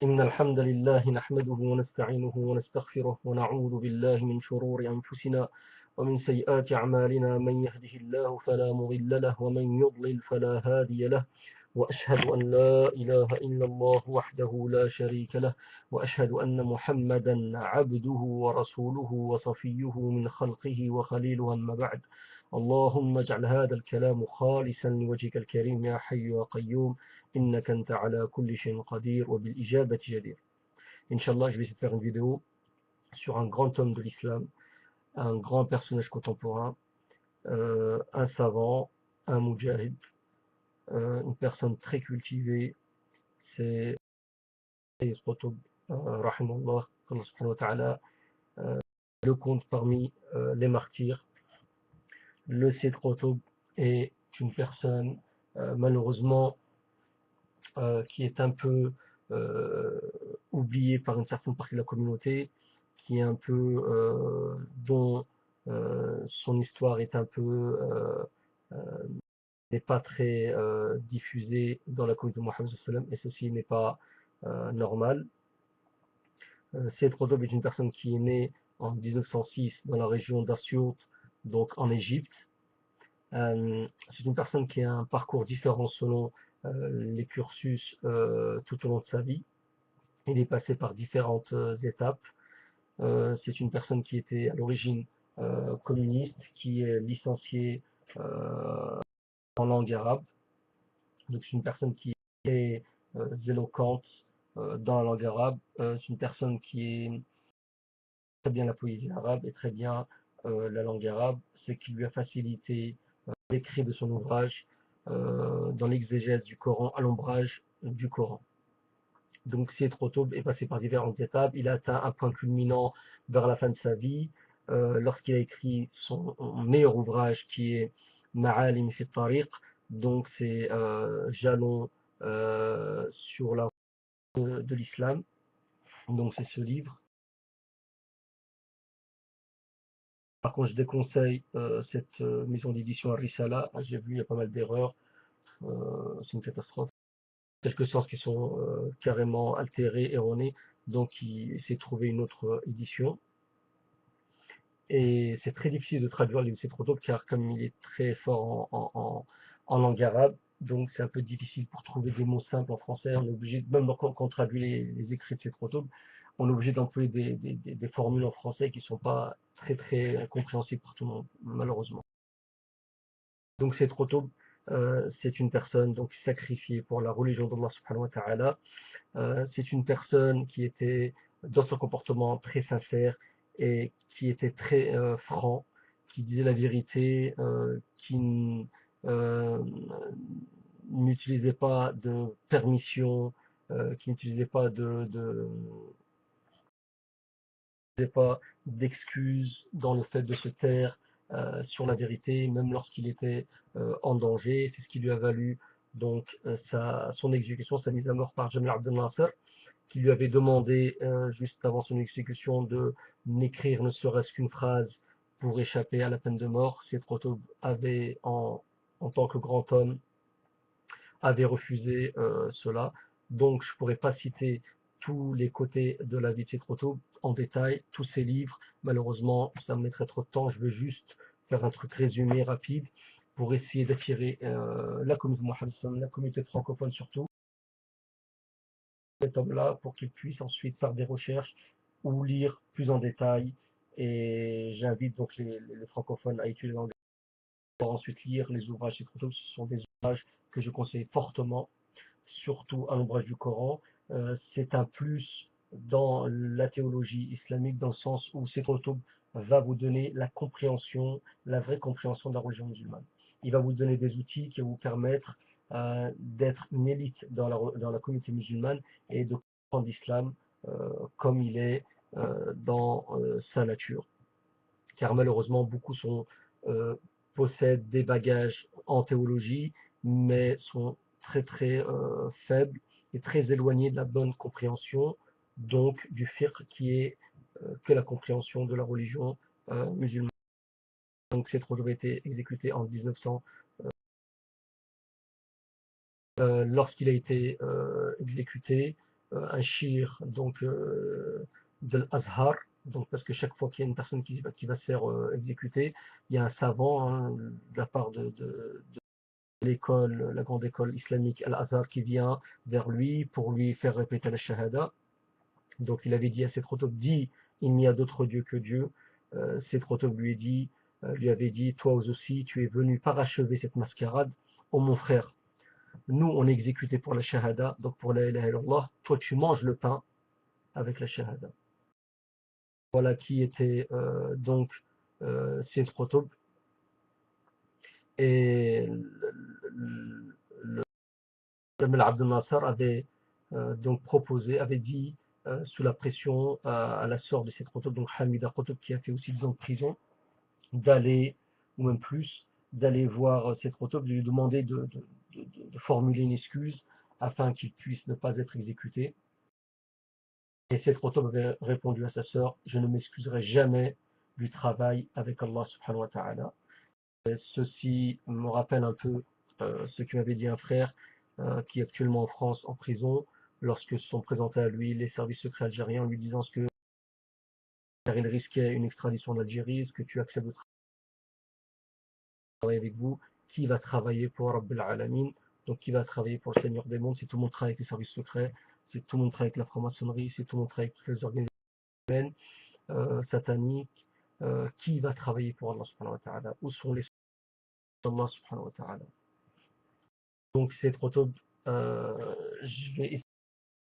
إن الحمد لله نحمده ونستعينه ونستغفره ونعوذ بالله من شرور أنفسنا ومن سيئات أعمالنا من يهده الله فلا مضل له ومن يضلل فلا هادي له وأشهد أن لا إله إلا الله وحده لا شريك له وأشهد أن محمدا عبده ورسوله وصفيه من خلقه وخليله أما بعد اللهم اجعل هذا الكلام خالصا لوجهك الكريم يا حي يا قيوم إنك أنت على كل شيء قدير وبالإجابة جدير. Inch'Allah, je vais essayer de faire une vidéo sur un grand homme de l'islam, un grand personnage contemporain, un savant, un mujahid, une personne très cultivée. C'est Sayyid Qutb, rahimahullah, qu'Allah subhanahu wa ta'ala le compte parmi les martyrs. Le Sayyid Qutb est une personne, malheureusement, qui est un peu oubliée par une certaine partie de la communauté, qui est un peu dont son histoire est un peu n'est pas très diffusée dans la communauté de Mohammed sallam, et ceci n'est pas normal. Sayyid Qutb est une personne qui est née en 1906 dans la région d'Assiout, donc en Égypte. C'est une personne qui a un parcours différent selon les cursus tout au long de sa vie. Il est passé par différentes étapes. C'est une personne qui était à l'origine communiste, qui est licenciée en langue arabe. Donc c'est une personne qui est éloquente dans la langue arabe. C'est une personne qui est très bien la poésie arabe et très bien la langue arabe, ce qui lui a facilité l'écrit de son ouvrage dans l'exégèse du Coran à l'ombrage du Coran. Donc Sayyid Qutb est passé par différentes étapes. Il a atteint un point culminant vers la fin de sa vie, lorsqu'il a écrit son meilleur ouvrage qui est Ma'alim fi Tariq. Donc c'est jalons sur la route de l'islam. Donc c'est ce livre. Par contre, je déconseille cette maison d'édition Ar-Risala. J'ai vu, il y a pas mal d'erreurs. C'est une catastrophe. Quelques sens qui sont carrément altérés, erronés. Donc, il essaie de trouver une autre édition. Et c'est très difficile de traduire les Qutb car comme il est très fort en langue arabe, donc c'est un peu difficile pour trouver des mots simples en français. On est obligé, même quand on traduit les écrits de Sayyid Qutb, on est obligé d'employer des formules en français qui ne sont pas très compréhensibles pour tout le monde, malheureusement. Donc Sayyid Qutb, c'est une personne donc sacrifiée pour la religion d'Allah subhanahu wa ta'ala. C'est une personne qui était dans son comportement très sincère et qui était très franc, qui disait la vérité, qui euh, n'utilisait pas de permission, qui n'utilisait pas pas d'excuses dans le fait de se taire sur la vérité, même lorsqu'il était en danger. C'est ce qui lui a valu donc son exécution, sa mise à mort par Jamal Abdel Nasser, qui lui avait demandé juste avant son exécution de n'écrire ne serait-ce qu'une phrase pour échapper à la peine de mort. Sayyid Qutb avait, en tant que grand homme, avait refusé cela. Donc je ne pourrais pas citer tous les côtés de la vie de Sayyid Qutb en détail, tous ses livres. Malheureusement, ça me mettrait trop de temps. Je veux juste faire un truc résumé rapide pour essayer d'attirer la communauté Mohammed, la communauté francophone surtout, cet homme-là, pour qu'il puisse ensuite faire des recherches ou lire plus en détail. Et j'invite donc les francophones à étudier l'anglais pour ensuite lire les ouvrages de Qutb. Ce sont des ouvrages que je conseille fortement, surtout à l'ombrage du Coran. C'est un plus dans la théologie islamique, dans le sens où Sayyid Qutb va vous donner la compréhension, la vraie compréhension de la religion musulmane. Il va vous donner des outils qui vont vous permettre d'être une élite dans la communauté musulmane et de comprendre l'islam comme il est dans sa nature. Car malheureusement, beaucoup possèdent des bagages en théologie, mais sont très faibles et très éloignés de la bonne compréhension, donc du fiqh qui est que la compréhension de la religion musulmane. Donc Sayyid Qutb a été exécuté en 1900. Lorsqu'il a été exécuté, un shir donc de l'Azhar, donc parce que chaque fois qu'il y a une personne qui va se faire exécuter, il y a un savant hein, de la part de l'école, la grande école islamique Al-Azhar qui vient vers lui pour lui faire répéter la shahada. Donc il avait dit à Seth Rotob, dit il n'y a d'autre Dieu que Dieu. Seth Rotob lui avait dit, toi aussi tu es venu parachever cette mascarade. Oh mon frère, nous on est exécutés pour la shahada, donc pour la ilaha illallah, toi tu manges le pain avec la shahada. Voilà qui était donc Seth Rotob. Et Jamal Abdel Nasser avait donc proposé, avait dit sous la pression à la sœur de Seth Rotob, donc Hamida Rotob, qui a fait aussi 10 ans de prison, d'aller, ou même plus, d'aller voir Seth Rotob, de lui demander de formuler une excuse afin qu'il puisse ne pas être exécuté. Et Seth Rotob avait répondu à sa sœur, je ne m'excuserai jamais du travail avec Allah subhanahu wa ta'ala. Ceci me rappelle un peu ce que m'avait dit un frère qui est actuellement en France en prison, lorsque se sont présentés à lui les services secrets algériens en lui disant que car il risquait une extradition d'Algérie, est-ce que tu acceptes de travailler avec vous? Qui va travailler pour Rabbil Alamin? Donc qui va travailler pour le Seigneur des mondes? Si tout le monde travaille avec les services secrets, si tout le monde travaille avec la franc-maçonnerie, si tout le monde travaille avec toutes les organisations humaines, sataniques, qui va travailler pour Allah subhanahu wa ta'ala? Où sont les Allah subhanahu wa ta'ala? Donc c'est trop tôt. Je vais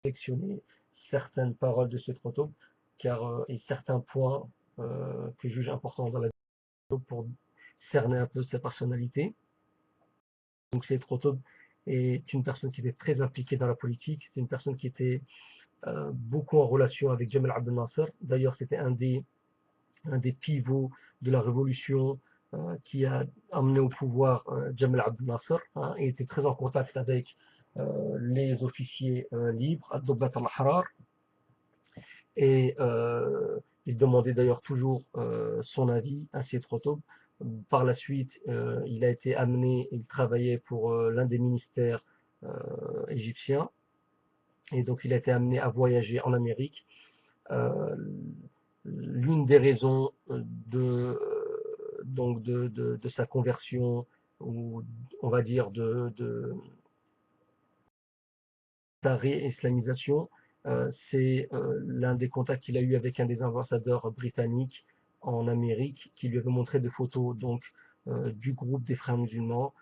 sélectionner certaines paroles de cette photo et certains points que je juge importants dans la vidéo pour cerner un peu sa personnalité. Donc c'est Rotob est une personne qui était très impliquée dans la politique, c'est une personne qui était beaucoup en relation avec Jamal Abdel Nasser. D'ailleurs, c'était un des pivots de la révolution qui a amené au pouvoir Jamal Abdel Nasser hein, et était très en contact avec les officiers libres, Ad-Dobat al-Ahrar, et il demandait d'ailleurs toujours son avis à Seyed Rotob. Par la suite, il a été amené, il travaillait pour l'un des ministères égyptiens, et donc il a été amené à voyager en Amérique. Euh, L'une des raisons de sa conversion, ou on va dire sa réislamisation, c'est l'un des contacts qu'il a eu avec un des ambassadeurs britanniques en Amérique, qui lui avait montré des photos donc du groupe des frères musulmans,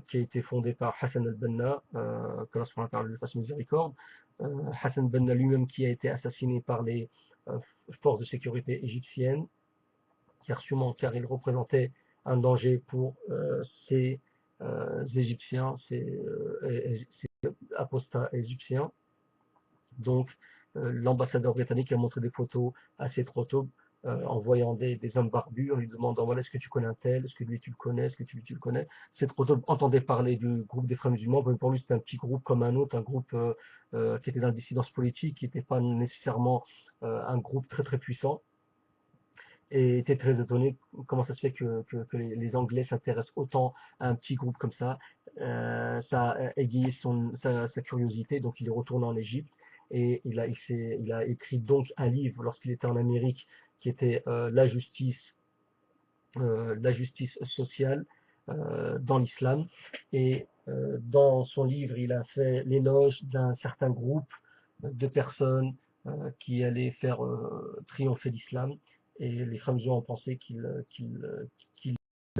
qui a été fondé par Hassan al-Banna, que Allah lui fasse miséricorde. Hassan al-Banna lui-même qui a été assassiné par les forces de sécurité égyptiennes, car il représentait un danger pour ces Égyptiens, ces apostats égyptiens. Donc, l'ambassadeur britannique a montré des photos à Seyed Rotob en voyant des hommes barbus, en lui demandant voilà, est-ce que tu connais un tel, est-ce que lui tu le connais, est-ce que tu le connais. Seyed Rotob entendait parler du groupe des frères musulmans, mais pour lui c'était un petit groupe comme un autre, un groupe qui était dans la dissidence politique, qui n'était pas nécessairement un groupe très très puissant, et était très étonné comment ça se fait que les Anglais s'intéressent autant à un petit groupe comme ça. Ça a égayé sa curiosité, donc il est retourné en Égypte et il a écrit donc un livre lorsqu'il était en Amérique qui était la justice sociale dans l'islam. Et dans son livre, il a fait l'éloge d'un certain groupe de personnes qui allaient faire triompher l'islam. Et les frères musulmans ont pensé qu'il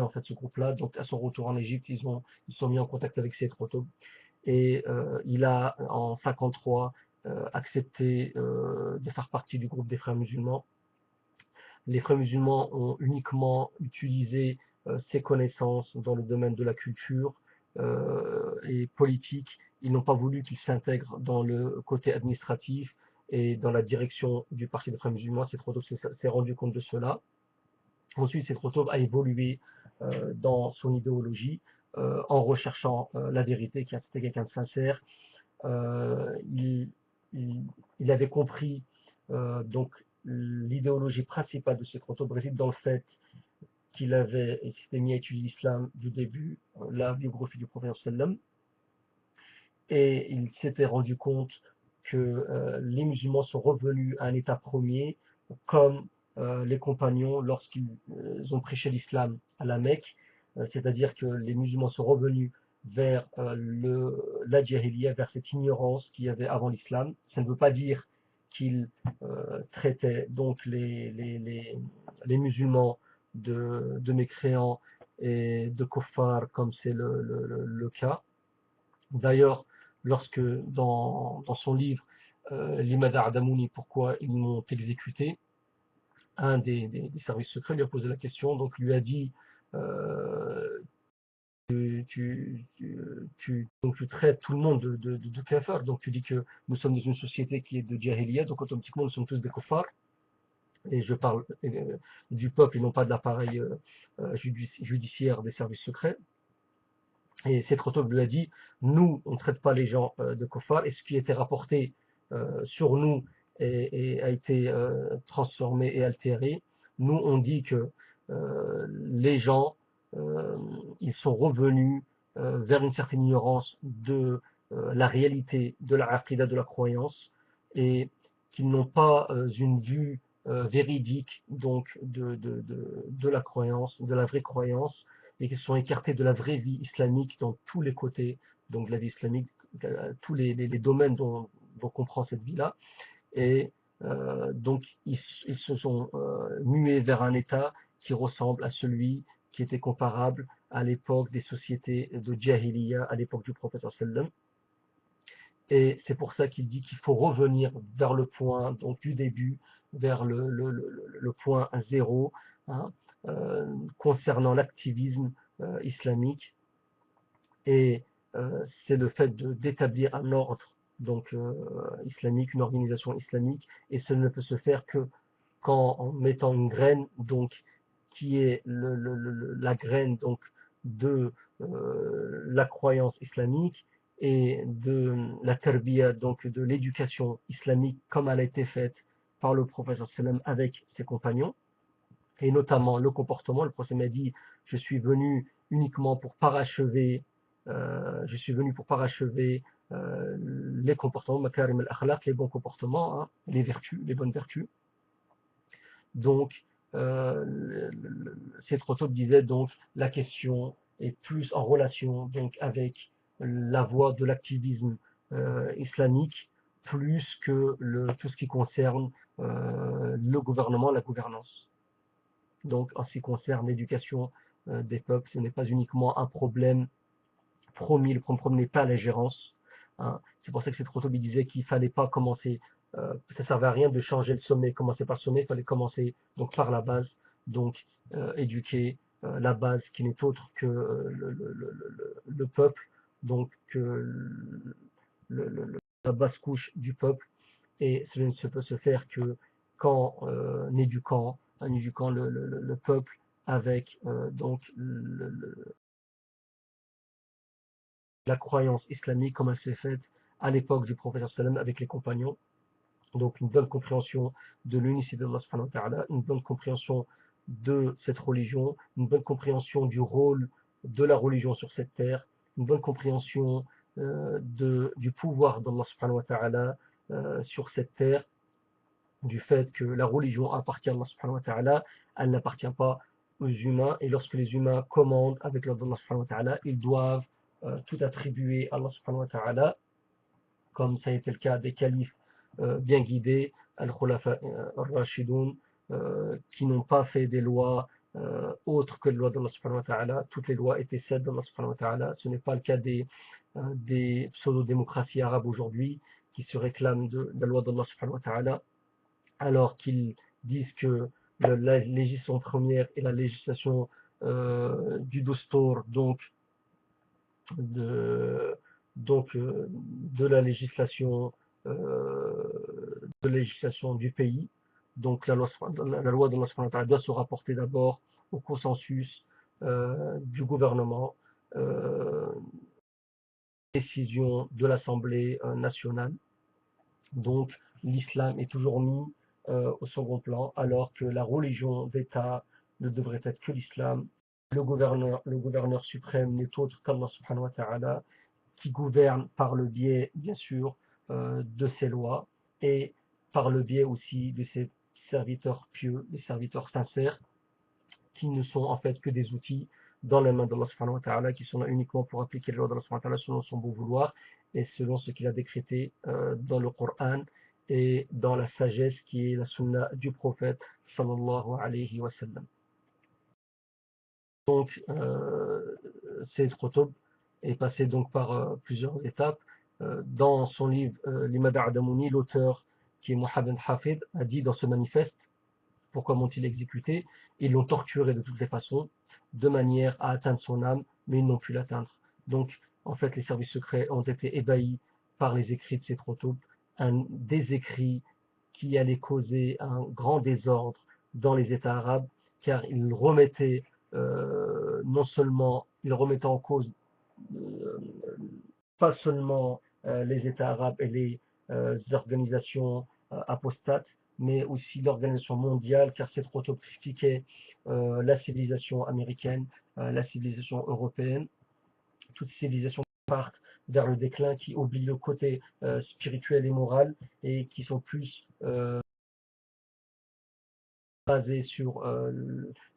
en fait ce groupe-là. Donc à son retour en Égypte, ils sont mis en contact avec Seyed Rotob. Et il a en 53 accepté de faire partie du groupe des frères musulmans. Les frères musulmans ont uniquement utilisé ses connaissances dans le domaine de la culture et politique. Ils n'ont pas voulu qu'il s'intègre dans le côté administratif et dans la direction du parti des frères musulmans. Seyed Rotob s'est rendu compte de cela. Ensuite, Seyed Rotob a évolué dans son idéologie en recherchant la vérité, car c'était quelqu'un de sincère. Euh, il, il avait compris donc l'idéologie principale de ce proto-Brésil dans le fait qu'il s'était mis à étudier l'islam du début, la biographie du prophète sallam, et il s'était rendu compte que les musulmans sont revenus à un état premier, comme les compagnons lorsqu'ils ont prêché l'islam à la Mecque, c'est-à-dire que les musulmans sont revenus vers la jahiliya, vers cette ignorance qu'il y avait avant l'islam. Ça ne veut pas dire qu'ils traitaient donc les musulmans de mécréants et de kuffar comme c'est le cas. D'ailleurs, lorsque dans son livre Limada Adamouni, pourquoi ils m'ont exécuté, un des services secrets lui a posé la question, donc lui a dit donc tu traites tout le monde de kafir, donc tu dis que nous sommes dans une société qui est de jahiliya, donc automatiquement nous sommes tous des kuffars, et je parle du peuple et non pas de l'appareil judiciaire des services secrets. Et cette Khotb lui a dit, nous, on ne traite pas les gens de kuffar, et ce qui était rapporté sur nous et a été transformé et altéré. Nous, on dit que les gens, ils sont revenus vers une certaine ignorance de la réalité de la aqidah, de la croyance, et qu'ils n'ont pas une vue véridique donc de la croyance, de la vraie croyance, et qui sont écartés de la vraie vie islamique dans tous les côtés, donc de la vie islamique, tous les domaines dont comprend cette vie-là. Et donc ils se sont mués vers un état qui ressemble à celui qui était comparable à l'époque des sociétés de Jahiliya, à l'époque du prophète sallam. Et c'est pour ça qu'il dit qu'il faut revenir vers le point donc du début, vers le point zéro, hein, concernant l'activisme islamique. Et c'est le fait d'établir un ordre donc islamique, une organisation islamique, et ce ne peut se faire que en mettant une graine donc qui est la graine donc de la croyance islamique et de la tarbiya, donc de l'éducation islamique comme elle a été faite par le prophète sallam avec ses compagnons, et notamment le comportement. Le prophète m'a dit, je suis venu uniquement pour parachever les comportements, makarim al-akhlaq, les bons comportements, hein, les vertus, les bonnes vertus. Donc, cette Khotb disait donc la question est plus en relation donc avec la voie de l'activisme islamique, plus que tout ce qui concerne le gouvernement, la gouvernance. Donc, en ce qui concerne l'éducation des peuples, ce n'est pas uniquement un problème promis, le problème n'est pas la gérance. Hein. C'est pour ça que cette Khotb disait qu'il ne fallait pas commencer, ça ne servait à rien de changer le sommet, commencer par le sommet, il fallait commencer donc par la base, donc éduquer la base qui n'est autre que le peuple, donc la basse couche du peuple, et cela ne peut se faire que qu'en éduquant le peuple avec donc la croyance islamique comme elle s'est faite à l'époque du prophète sallam avec les compagnons. Donc une bonne compréhension de l'unicité d'Allah subhanahu wa ta'ala, une bonne compréhension de cette religion, une bonne compréhension du rôle de la religion sur cette terre, une bonne compréhension du pouvoir d'Allah subhanahu wa ta'ala sur cette terre, du fait que la religion appartient à Allah subhanahu wa ta'ala, elle n'appartient pas aux humains, et lorsque les humains commandent avec l'ordre d'Allah subhanahu wa ta'ala, ils doivent tout attribuer à Allah subhanahu wa ta'ala, comme ça a été le cas des califes bien guidés, al-Khulafa al-Rashidun, qui n'ont pas fait des lois autres que les lois d'Allah subhanahu wa ta'ala. Toutes les lois étaient celles d'Allah subhanahu wa ta'ala. Ce n'est pas le cas des pseudo-démocraties arabes aujourd'hui qui se réclament de la loi d'Allah subhanahu wa ta'ala, alors qu'ils disent que la législation première est la législation du Dostor, donc de la législation du pays. Donc la loi de Allah doit se rapporter d'abord au consensus du gouvernement, décision de l'Assemblée nationale. Donc l'islam est toujours mis au second plan, alors que la religion d'État ne devrait être que l'islam. Le gouverneur suprême n'est autre qu'Allah subhanahu wa ta'ala, qui gouverne par le biais, bien sûr, de ces lois et par le biais aussi de ces serviteurs pieux, des serviteurs sincères, qui ne sont en fait que des outils dans les mains d'Allah subhanahu wa ta'ala, qui sont là uniquement pour appliquer les lois d'Allah subhanahu wa ta'ala selon son bon vouloir et selon ce qu'il a décrété dans le Coran et dans la sagesse qui est la sunna du prophète sallallahu alayhi wa sallam. Donc, Sayyid Qutb est passé donc par plusieurs étapes. Dans son livre L'Imad Adamouni, l'auteur qui est Mohammed Hafid a dit dans ce manifeste pourquoi m'ont-ils exécuté? Ils l'ont torturé de toutes les façons, de manière à atteindre son âme, mais ils n'ont pu l'atteindre. Donc, en fait, les services secrets ont été ébahis par les écrits de ces protos, des écrits qui allaient causer un grand désordre dans les États arabes, car ils remettaient non seulement, ils remettaient en cause euh, pas seulement les États arabes et les organisations apostates, mais aussi l'organisation mondiale, car cette proto critiquait la civilisation américaine, la civilisation européenne, toutes ces civilisations qui partent vers le déclin, qui oublient le côté spirituel et moral et qui sont plus basées sur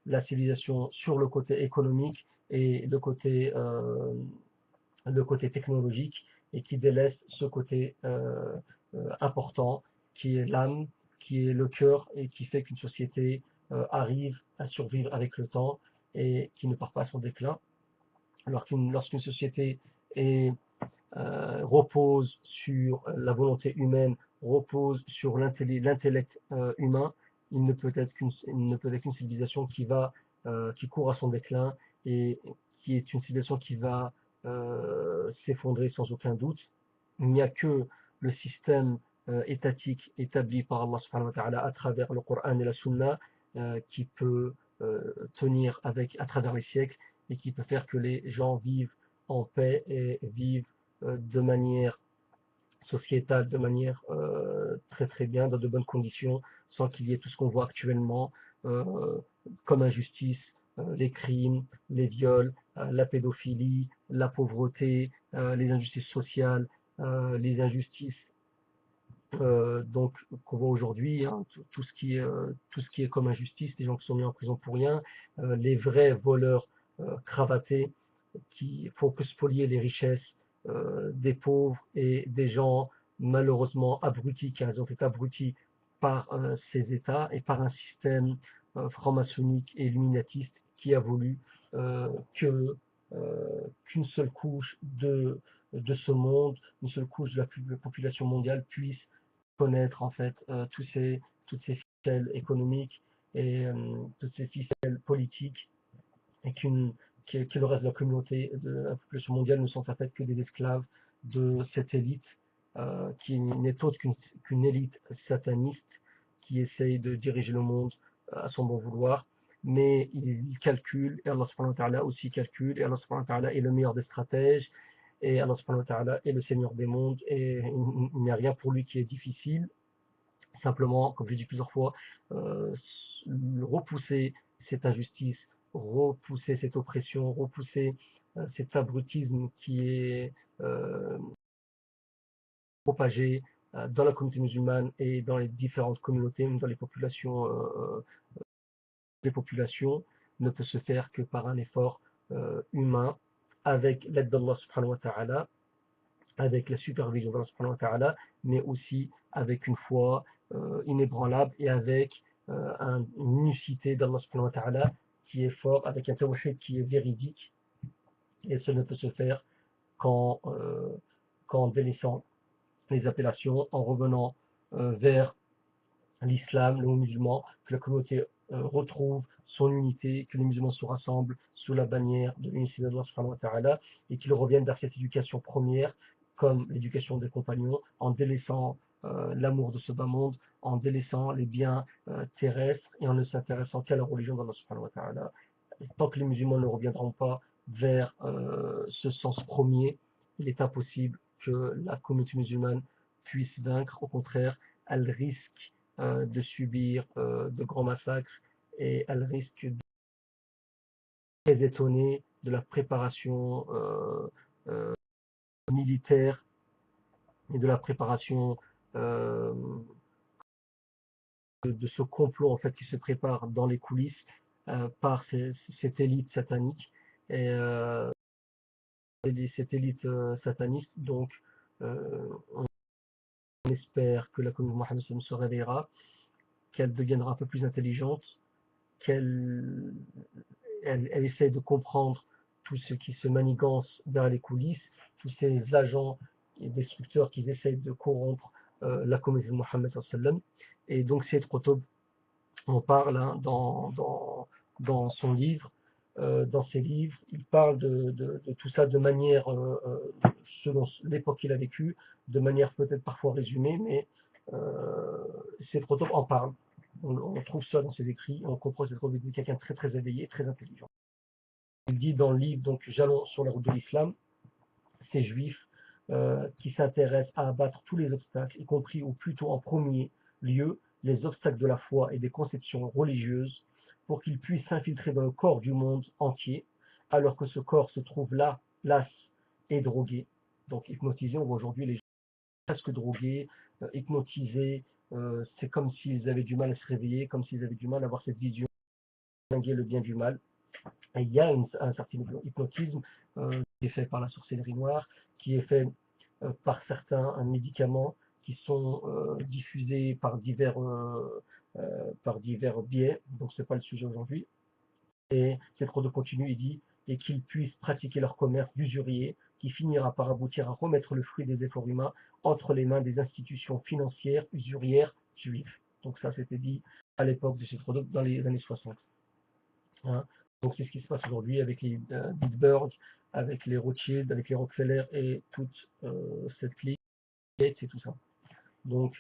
la civilisation, sur le côté économique et le côté technologique et qui délaisse ce côté important qui est l'âme, qui est le cœur et qui fait qu'une société arrive à survivre avec le temps et qui ne part pas à son déclin. Alors lorsqu'une société repose sur la volonté humaine, repose sur l'intellect humain, il ne peut être qu'une civilisation qui court à son déclin et qui est une civilisation qui va s'effondrer sans aucun doute. Il n'y a que le système étatique établi par Allah subhanahu wa ta'ala à travers le Coran et la Sunna qui peut tenir à travers les siècles et qui peut faire que les gens vivent en paix et vivent de manière sociétale, de manière très très bien, dans de bonnes conditions, sans qu'il y ait tout ce qu'on voit actuellement euh, comme injustice, les crimes, les viols, la pédophilie, la pauvreté, les injustices sociales, les injustices donc qu'on voit aujourd'hui, hein, tout ce qui est comme injustice, les gens qui sont mis en prison pour rien, les vrais voleurs cravatés qui font que spolier les richesses des pauvres et des gens malheureusement abrutis, car ils ont été abrutis par ces États et par un système franc-maçonnique et illuminatiste qui a voulu que qu'une seule couche de ce monde, une seule couche de la population mondiale puisse connaître en fait toutes ces ficelles économiques et toutes ces ficelles politiques et que le reste de la communauté de la population mondiale ne sont en fait que des esclaves de cette élite qui n'est autre qu'une élite sataniste qui essaye de diriger le monde à son bon vouloir. Mais il calcule, et Allah subhanahu wa ta'ala aussi calcule, et Allah subhanahu wa ta'ala est le meilleur des stratèges, et Allah subhanahu wa ta'ala est le Seigneur des mondes, et il n'y a rien pour lui qui est difficile. Simplement, comme je l'ai dit plusieurs fois, repousser cette injustice, repousser cette oppression, repousser cet abrutisme qui est propagé dans la communauté musulmane et dans les différentes communautés, même dans les populations, ne peut se faire que par un effort humain, avec l'aide d'Allah subhanahu wa ta'ala, avec la supervision d'Allah subhanahu wa ta'ala, mais aussi avec une foi inébranlable et avec une unicité d'Allah subhanahu wa ta'ala qui est fort, avec un tawhid qui est véridique, et ce ne peut se faire qu'en délaissant les appellations, en revenant vers l'islam, le musulman, que la communauté retrouve son unité, que les musulmans se rassemblent sous la bannière de l'unicité d'Allah subhanahu wa ta'ala et qu'ils reviennent vers cette éducation première comme l'éducation des compagnons en délaissant l'amour de ce bas monde, en délaissant les biens terrestres et en ne s'intéressant qu'à la religion d'Allah subhanahu wa ta'ala. Tant que les musulmans ne reviendront pas vers ce sens premier, il est impossible que la communauté musulmane puisse vaincre. Au contraire, elle risque de subir de grands massacres et elle risque de très étonner de la préparation militaire et de la préparation de ce complot en fait qui se prépare dans les coulisses par cette élite satanique et cette élite sataniste. Donc on espère que la communauté Mohammed se réveillera, qu'elle deviendra un peu plus intelligente, qu'elle elle essaie de comprendre tout ce qui se manigance derrière les coulisses, tous ces agents et destructeurs qui essayent de corrompre la communauté de Mohammed sallam. Et donc c'est Qutb on parle hein, dans son livre, dans ses livres, il parle de tout ça de manière, selon l'époque qu'il a vécue, de manière peut-être parfois résumée, mais ses prototypes en parlent. On trouve ça dans ses écrits, on comprend que c'est quelqu'un de très très éveillé, très intelligent. Il dit dans le livre, donc Jalons sur la route de l'islam, ces juifs qui s'intéressent à abattre tous les obstacles, y compris ou plutôt en premier lieu les obstacles de la foi et des conceptions religieuses, pour qu'ils puissent s'infiltrer dans le corps du monde entier, alors que ce corps se trouve là, las et drogué. Donc hypnotisé, on voit aujourd'hui les gens presque drogués, hypnotisés, c'est comme s'ils avaient du mal à se réveiller, comme s'ils avaient du mal à avoir cette vision, distinguer le bien du mal. Et il y a un certain hypnotisme qui est fait par la sorcellerie noire, qui est fait par certains médicaments qui sont diffusés par divers biais, donc ce n'est pas le sujet aujourd'hui. Et c'est trop de continu, il dit, et qu'ils puissent pratiquer leur commerce d'usurier, qui finira par aboutir à remettre le fruit des efforts humains entre les mains des institutions financières usurières juives. Donc ça, c'était dit à l'époque de ces produits dans les années 60. Hein. Donc c'est ce qui se passe aujourd'hui avec les Bilderberg, avec les Rothschild, avec les Rockefeller et toute cette clique, et tout ça. Donc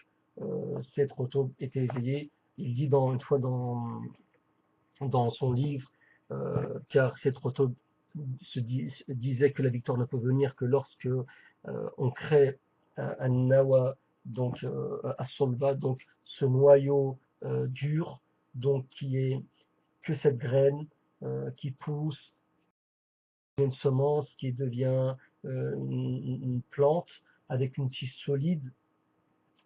Seth Rothschild était éveillé. Il dit une fois dans son livre, car Seth Rothschild disait que la victoire ne peut venir que lorsque on crée un nawa, donc à solva, donc ce noyau dur, donc qui est que cette graine qui pousse une semence qui devient une plante avec une tige solide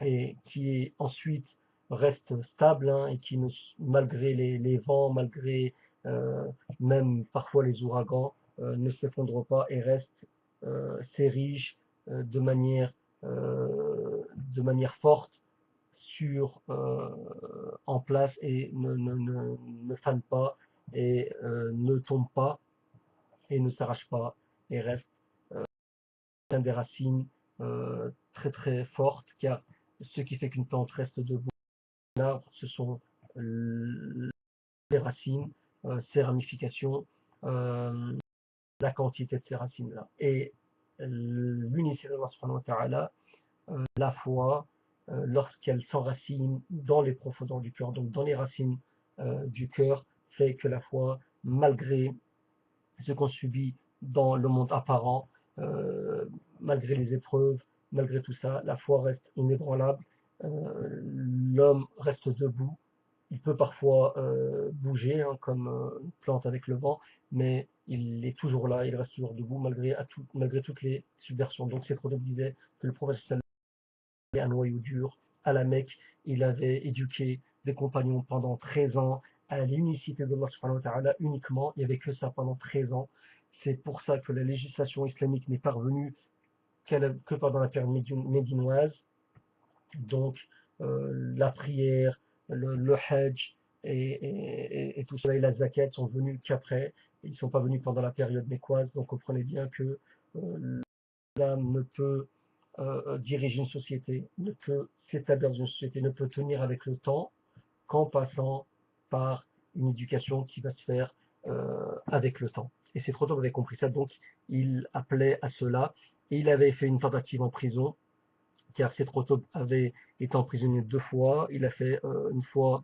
et qui ensuite reste stable hein, et qui, malgré les vents, malgré euh, même parfois les ouragans, ne s'effondre pas et reste s'érige de manière forte en place et ne fane pas et ne tombe pas et ne s'arrache pas et reste des racines très très fortes, car ce qui fait qu'une plante reste debout, ce sont les racines, ses ramifications, la quantité de ces racines-là. Et l'unicité d'Allah subhanahu wa ta'ala, la foi, lorsqu'elle s'enracine dans les profondeurs du cœur, donc dans les racines du cœur, fait que la foi, malgré ce qu'on subit dans le monde apparent, malgré les épreuves, malgré tout ça, la foi reste inébranlable, l'homme reste debout, il peut parfois bouger hein, comme une plante avec le vent, mais il est toujours là, il reste toujours debout malgré toutes les subversions. Donc c'est Prophète disait que le prophète avait un noyau dur à la Mecque, il avait éduqué des compagnons pendant 13 ans à l'unicité de Allah subhanahu wa ta'ala uniquement, il n'y avait que ça pendant 13 ans. C'est pour ça que la législation islamique n'est parvenue que pendant la période médinoise. Donc la prière, le hajj et tout cela et la zakat sont venus qu'après. Ils ne sont pas venus pendant la période mécoise. Donc comprenez bien que l'islam ne peut diriger une société, ne peut s'établir dans une société, ne peut tenir avec le temps qu'en passant par une éducation qui va se faire avec le temps. Et c'est trop tôt, vous avez compris ça, donc il appelait à cela, et il avait fait une tentative en prison, car Seth Rothschild avait été emprisonné 2 fois, il a fait une fois,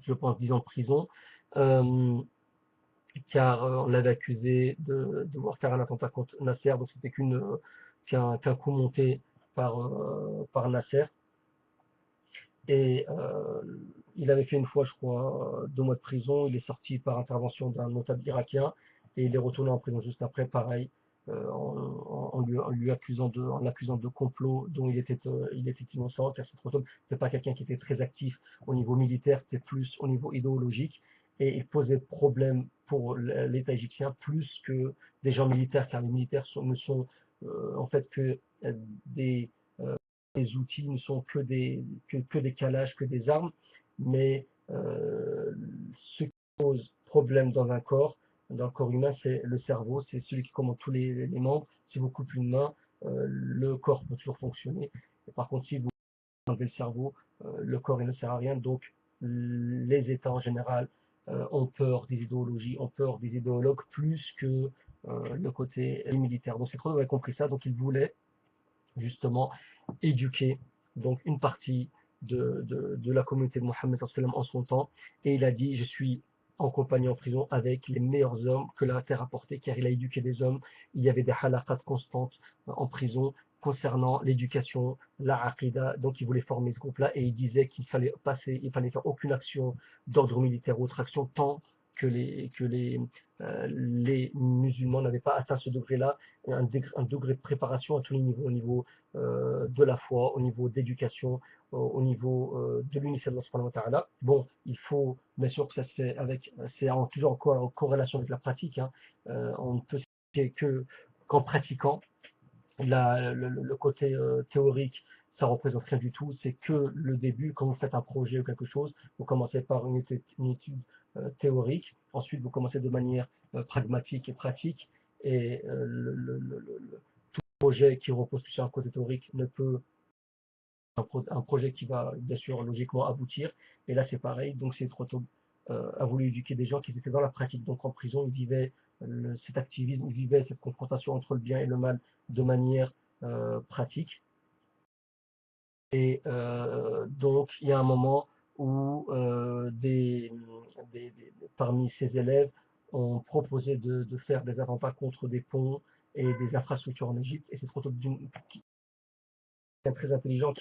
je pense, 10 ans de prison, car on l'avait accusé de devoir faire un attentat contre Nasser, donc c'était qu'un coup monté par Nasser. Et il avait fait une fois, je crois, 2 mois de prison. Il est sorti par intervention d'un notable irakien et il est retourné en prison juste après, pareil. en l'accusant de complot dont il était innocent, car ce n'est pas quelqu'un qui était très actif au niveau militaire, c'était plus au niveau idéologique, et il posait problème pour l'État égyptien plus que des gens militaires, car les militaires ne sont en fait que des, euh, des outils, ne sont que des calages, que des armes, mais ce qui pose problème dans le corps humain, c'est le cerveau, c'est celui qui commande tous les membres. Si vous coupez une main, le corps peut toujours fonctionner. Et par contre, si vous enlevez le cerveau, le corps il ne sert à rien. Donc, les États en général ont peur des idéologies, ont peur des idéologues plus que le côté militaire. Donc, c'est trop avait compris ça. Donc, ils voulaient justement éduquer donc une partie de la communauté de Mohammed en son temps, et il a dit je suis en compagnie en prison avec les meilleurs hommes que la terre a portés, car il a éduqué des hommes. Il y avait des halaqat constantes en prison concernant l'éducation, la aqidah, donc il voulait former ce groupe-là, et il disait il fallait faire aucune action d'ordre militaire ou autre action tant les musulmans n'avaient pas atteint ce degré-là, un degré de préparation à tous les niveaux, au niveau de la foi, au niveau d'éducation, au niveau de l'unité d'Allah subhanahu wa ta'ala. Bon, il faut, bien sûr que ça se fait toujours en corrélation avec la pratique, hein. On ne peut se que qu'en pratiquant. Le côté théorique, ça représente rien du tout, c'est que le début. Quand vous faites un projet ou quelque chose, vous commencez par une étude théorique, ensuite vous commencez de manière pragmatique et pratique, et tout projet qui repose sur un côté théorique ne peut un projet qui va bien sûr logiquement aboutir, et là c'est pareil. Donc c'est trop tôt a voulu éduquer des gens qui étaient dans la pratique, donc en prison ils vivaient cet activisme, ils vivaient cette confrontation entre le bien et le mal de manière pratique. Et donc il y a un moment où parmi ces élèves ont proposé de faire des attentats contre des ponts et des infrastructures en Égypte, et c'est trop tôt très intelligent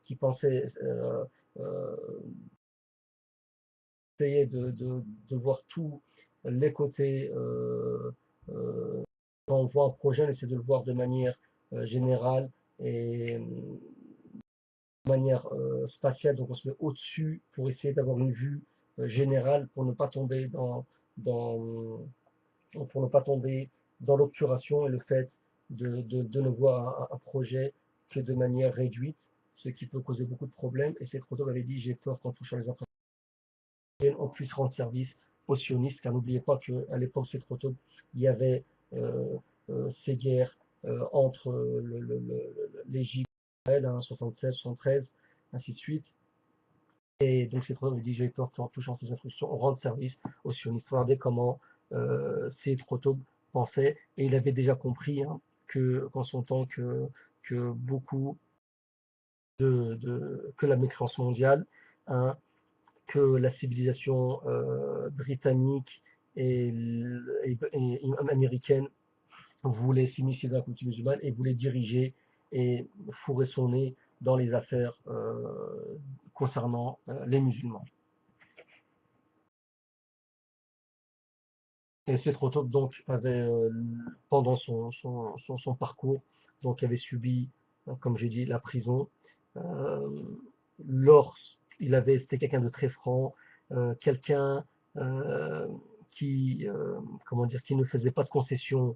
qui pensait euh, essayer de voir tous les côtés. Quand on voit un projet, on essaie de le voir de manière générale et de manière spatiale. Donc on se met au-dessus pour essayer d'avoir une vue générale, pour ne pas tomber dans, pour ne pas tomber dans l'obturation et le fait de ne voir un projet que de manière réduite, ce qui peut causer beaucoup de problèmes. Et cette photo avait dit j'ai peur qu'en touchant les infrastructures on puisse rendre service aux sionistes, car n'oubliez pas qu'à l'époque c'est trop tôt, il y avait ces guerres entre l'Égypte et Israël, hein, 76, 73, ainsi de suite. Et donc c'est trop tôt, dit j'ai peur qu'en touchant ces instructions, on rende service aux sionistes. Regardez comment c'est trop tôt pensait, et il avait déjà compris hein, qu'en son temps que beaucoup que la mécréance mondiale, hein, que la civilisation britannique et américaine voulait s'initier dans la culture musulmane et voulait diriger et fourrer son nez dans les affaires concernant les musulmans. Et Setrotop donc avait pendant son parcours donc avait subi, comme j'ai dit, la prison. Euh, C'était quelqu'un de très franc, quelqu'un euh, qui comment dire, qui ne faisait pas de concessions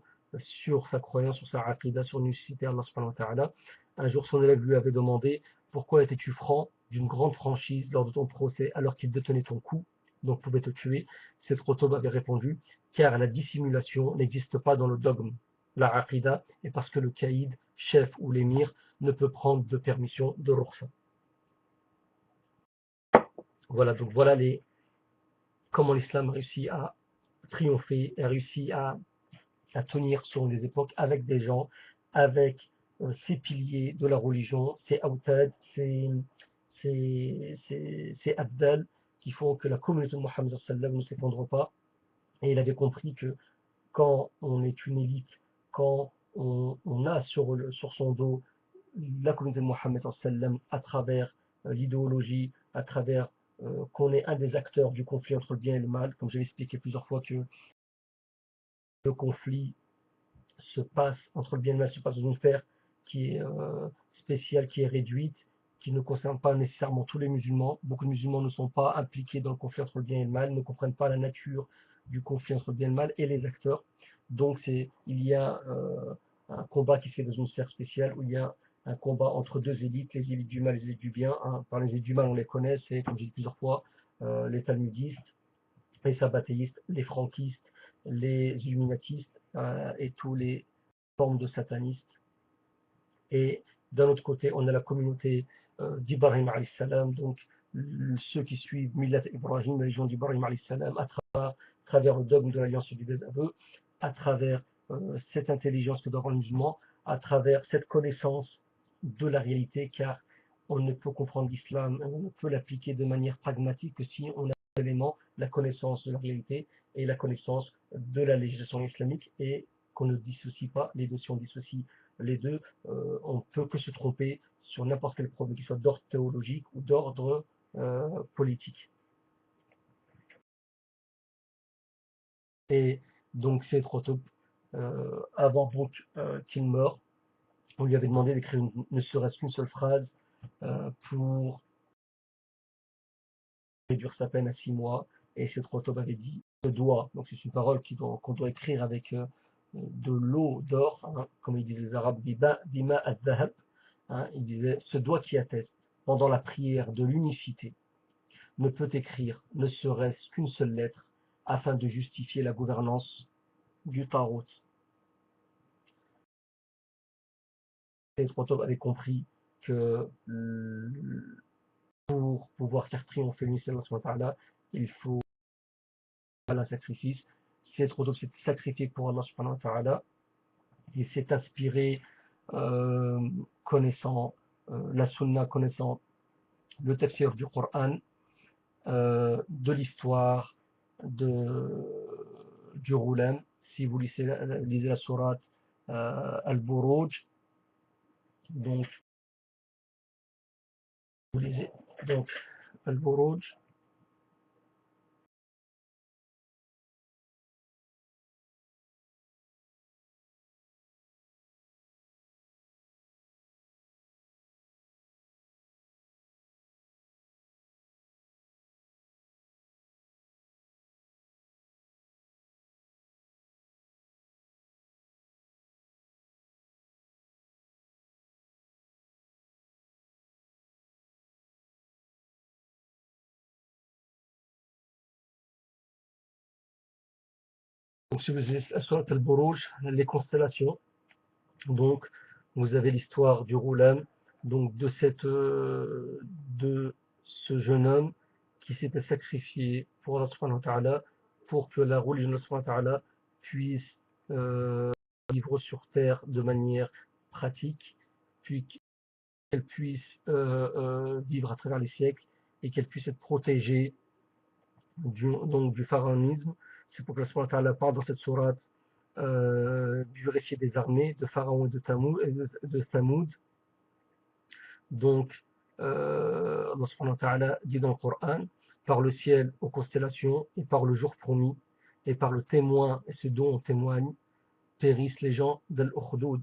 sur sa croyance, sur sa aqidah, sur l'unicité Allah subhanahu wa ta'ala. Un jour, son élève lui avait demandé pourquoi étais-tu franc d'une grande franchise lors de ton procès alors qu'il détenait ton cou, donc pouvait te tuer. Setrotop avait répondu car la dissimulation n'existe pas dans le dogme, la aqidah, et parce que le caïd, chef ou l'émir, ne peut prendre de permission de rukhsa. Voilà, donc voilà comment l'islam réussit à triompher, a réussi à tenir sur les époques avec des gens, avec ces piliers de la religion, ces autad, ces abdal, qui font que la communauté de Mohammed ne s'effondre pas. Et il avait compris que quand on est une élite, quand on a sur son dos la communauté de Mohammed à travers l'idéologie, à travers qu'on est un des acteurs du conflit entre le bien et le mal, comme j'ai expliqué plusieurs fois que le conflit se passe, entre le bien et le mal, se passe dans une sphère qui est spéciale, qui est réduite, qui ne concerne pas nécessairement tous les musulmans. Beaucoup de musulmans ne sont pas impliqués dans le conflit entre le bien et le mal, ne comprennent pas la nature du conflit entre le bien et le mal et les acteurs. Donc il y a un combat qui se fait dans une sphère spéciale où il y a un combat entre deux élites, les élites du mal et les élites du bien. Par les élites du mal, on les connaît, c'est, comme j'ai dit plusieurs fois, les talmudistes, les sabbatéistes, les franquistes, les illuminatistes et tous les formes de satanistes. Et d'un autre côté, on a la communauté d'Ibrahim alayhi salam, donc ceux qui suivent Millat Ibrahim, la religion d'Ibrahim alayhi salam, à travers le dogme de l'alliance du désaveu, à travers cette intelligence que doit avoir le musulman, à travers cette connaissance de la réalité, car on ne peut comprendre l'islam, on ne peut l'appliquer de manière pragmatique que si on a l'élément, la connaissance de la réalité et la connaissance de la législation islamique, et qu'on ne dissocie pas les deux. Si on dissocie les deux, on ne peut que se tromper sur n'importe quel problème, qu'il soit d'ordre théologique ou d'ordre politique. Et donc c'est trop tôt. Avant donc qu'il meure, on lui avait demandé d'écrire ne serait-ce qu'une seule phrase pour réduire sa peine à 6 mois. Et ce Trotov avait dit le doigt. Donc c'est une parole qu'on doit écrire avec de l'eau d'or, hein, comme ils disent les Arabes, bima al-dhahab. Hein, il disait ce doigt qui atteste pendant la prière de l'unicité ne peut écrire ne serait-ce qu'une seule lettre afin de justifier la gouvernance du Tarot. Et Trotov avait compris que pour pouvoir faire triompher l'Islam, il faut un sacrifice. C'est Trotov s'est sacrifié pour Allah subhanahu wa ta'ala. Il s'est inspiré, connaissant la sunna, connaissant le tafsir du Coran, de l'histoire du Roulam. Si vous lisez la sourate Al-Buruj, donc vous lisez donc Al-Buruj, donc si vous lisez la sourate Al-Buruj, les constellations, donc vous avez l'histoire du Roulam, donc de ce jeune homme qui s'était sacrifié pour Allah subhanahu wa ta'ala, pour que la religion de Allah subhanahu wa ta'ala puisse vivre sur terre de manière pratique, puis qu'elle puisse vivre à travers les siècles et qu'elle puisse être protégée du pharaonisme. C'est pour que Allah subhanahu wa ta'ala parle dans cette sourate du récit des armées de Pharaon et de Thamoud. Donc, Allah subhanahu wa ta'ala dit dans le Coran, par le ciel aux constellations et par le jour promis et par le témoin et ce dont on témoigne, périssent les gens d'Al-Ukhdud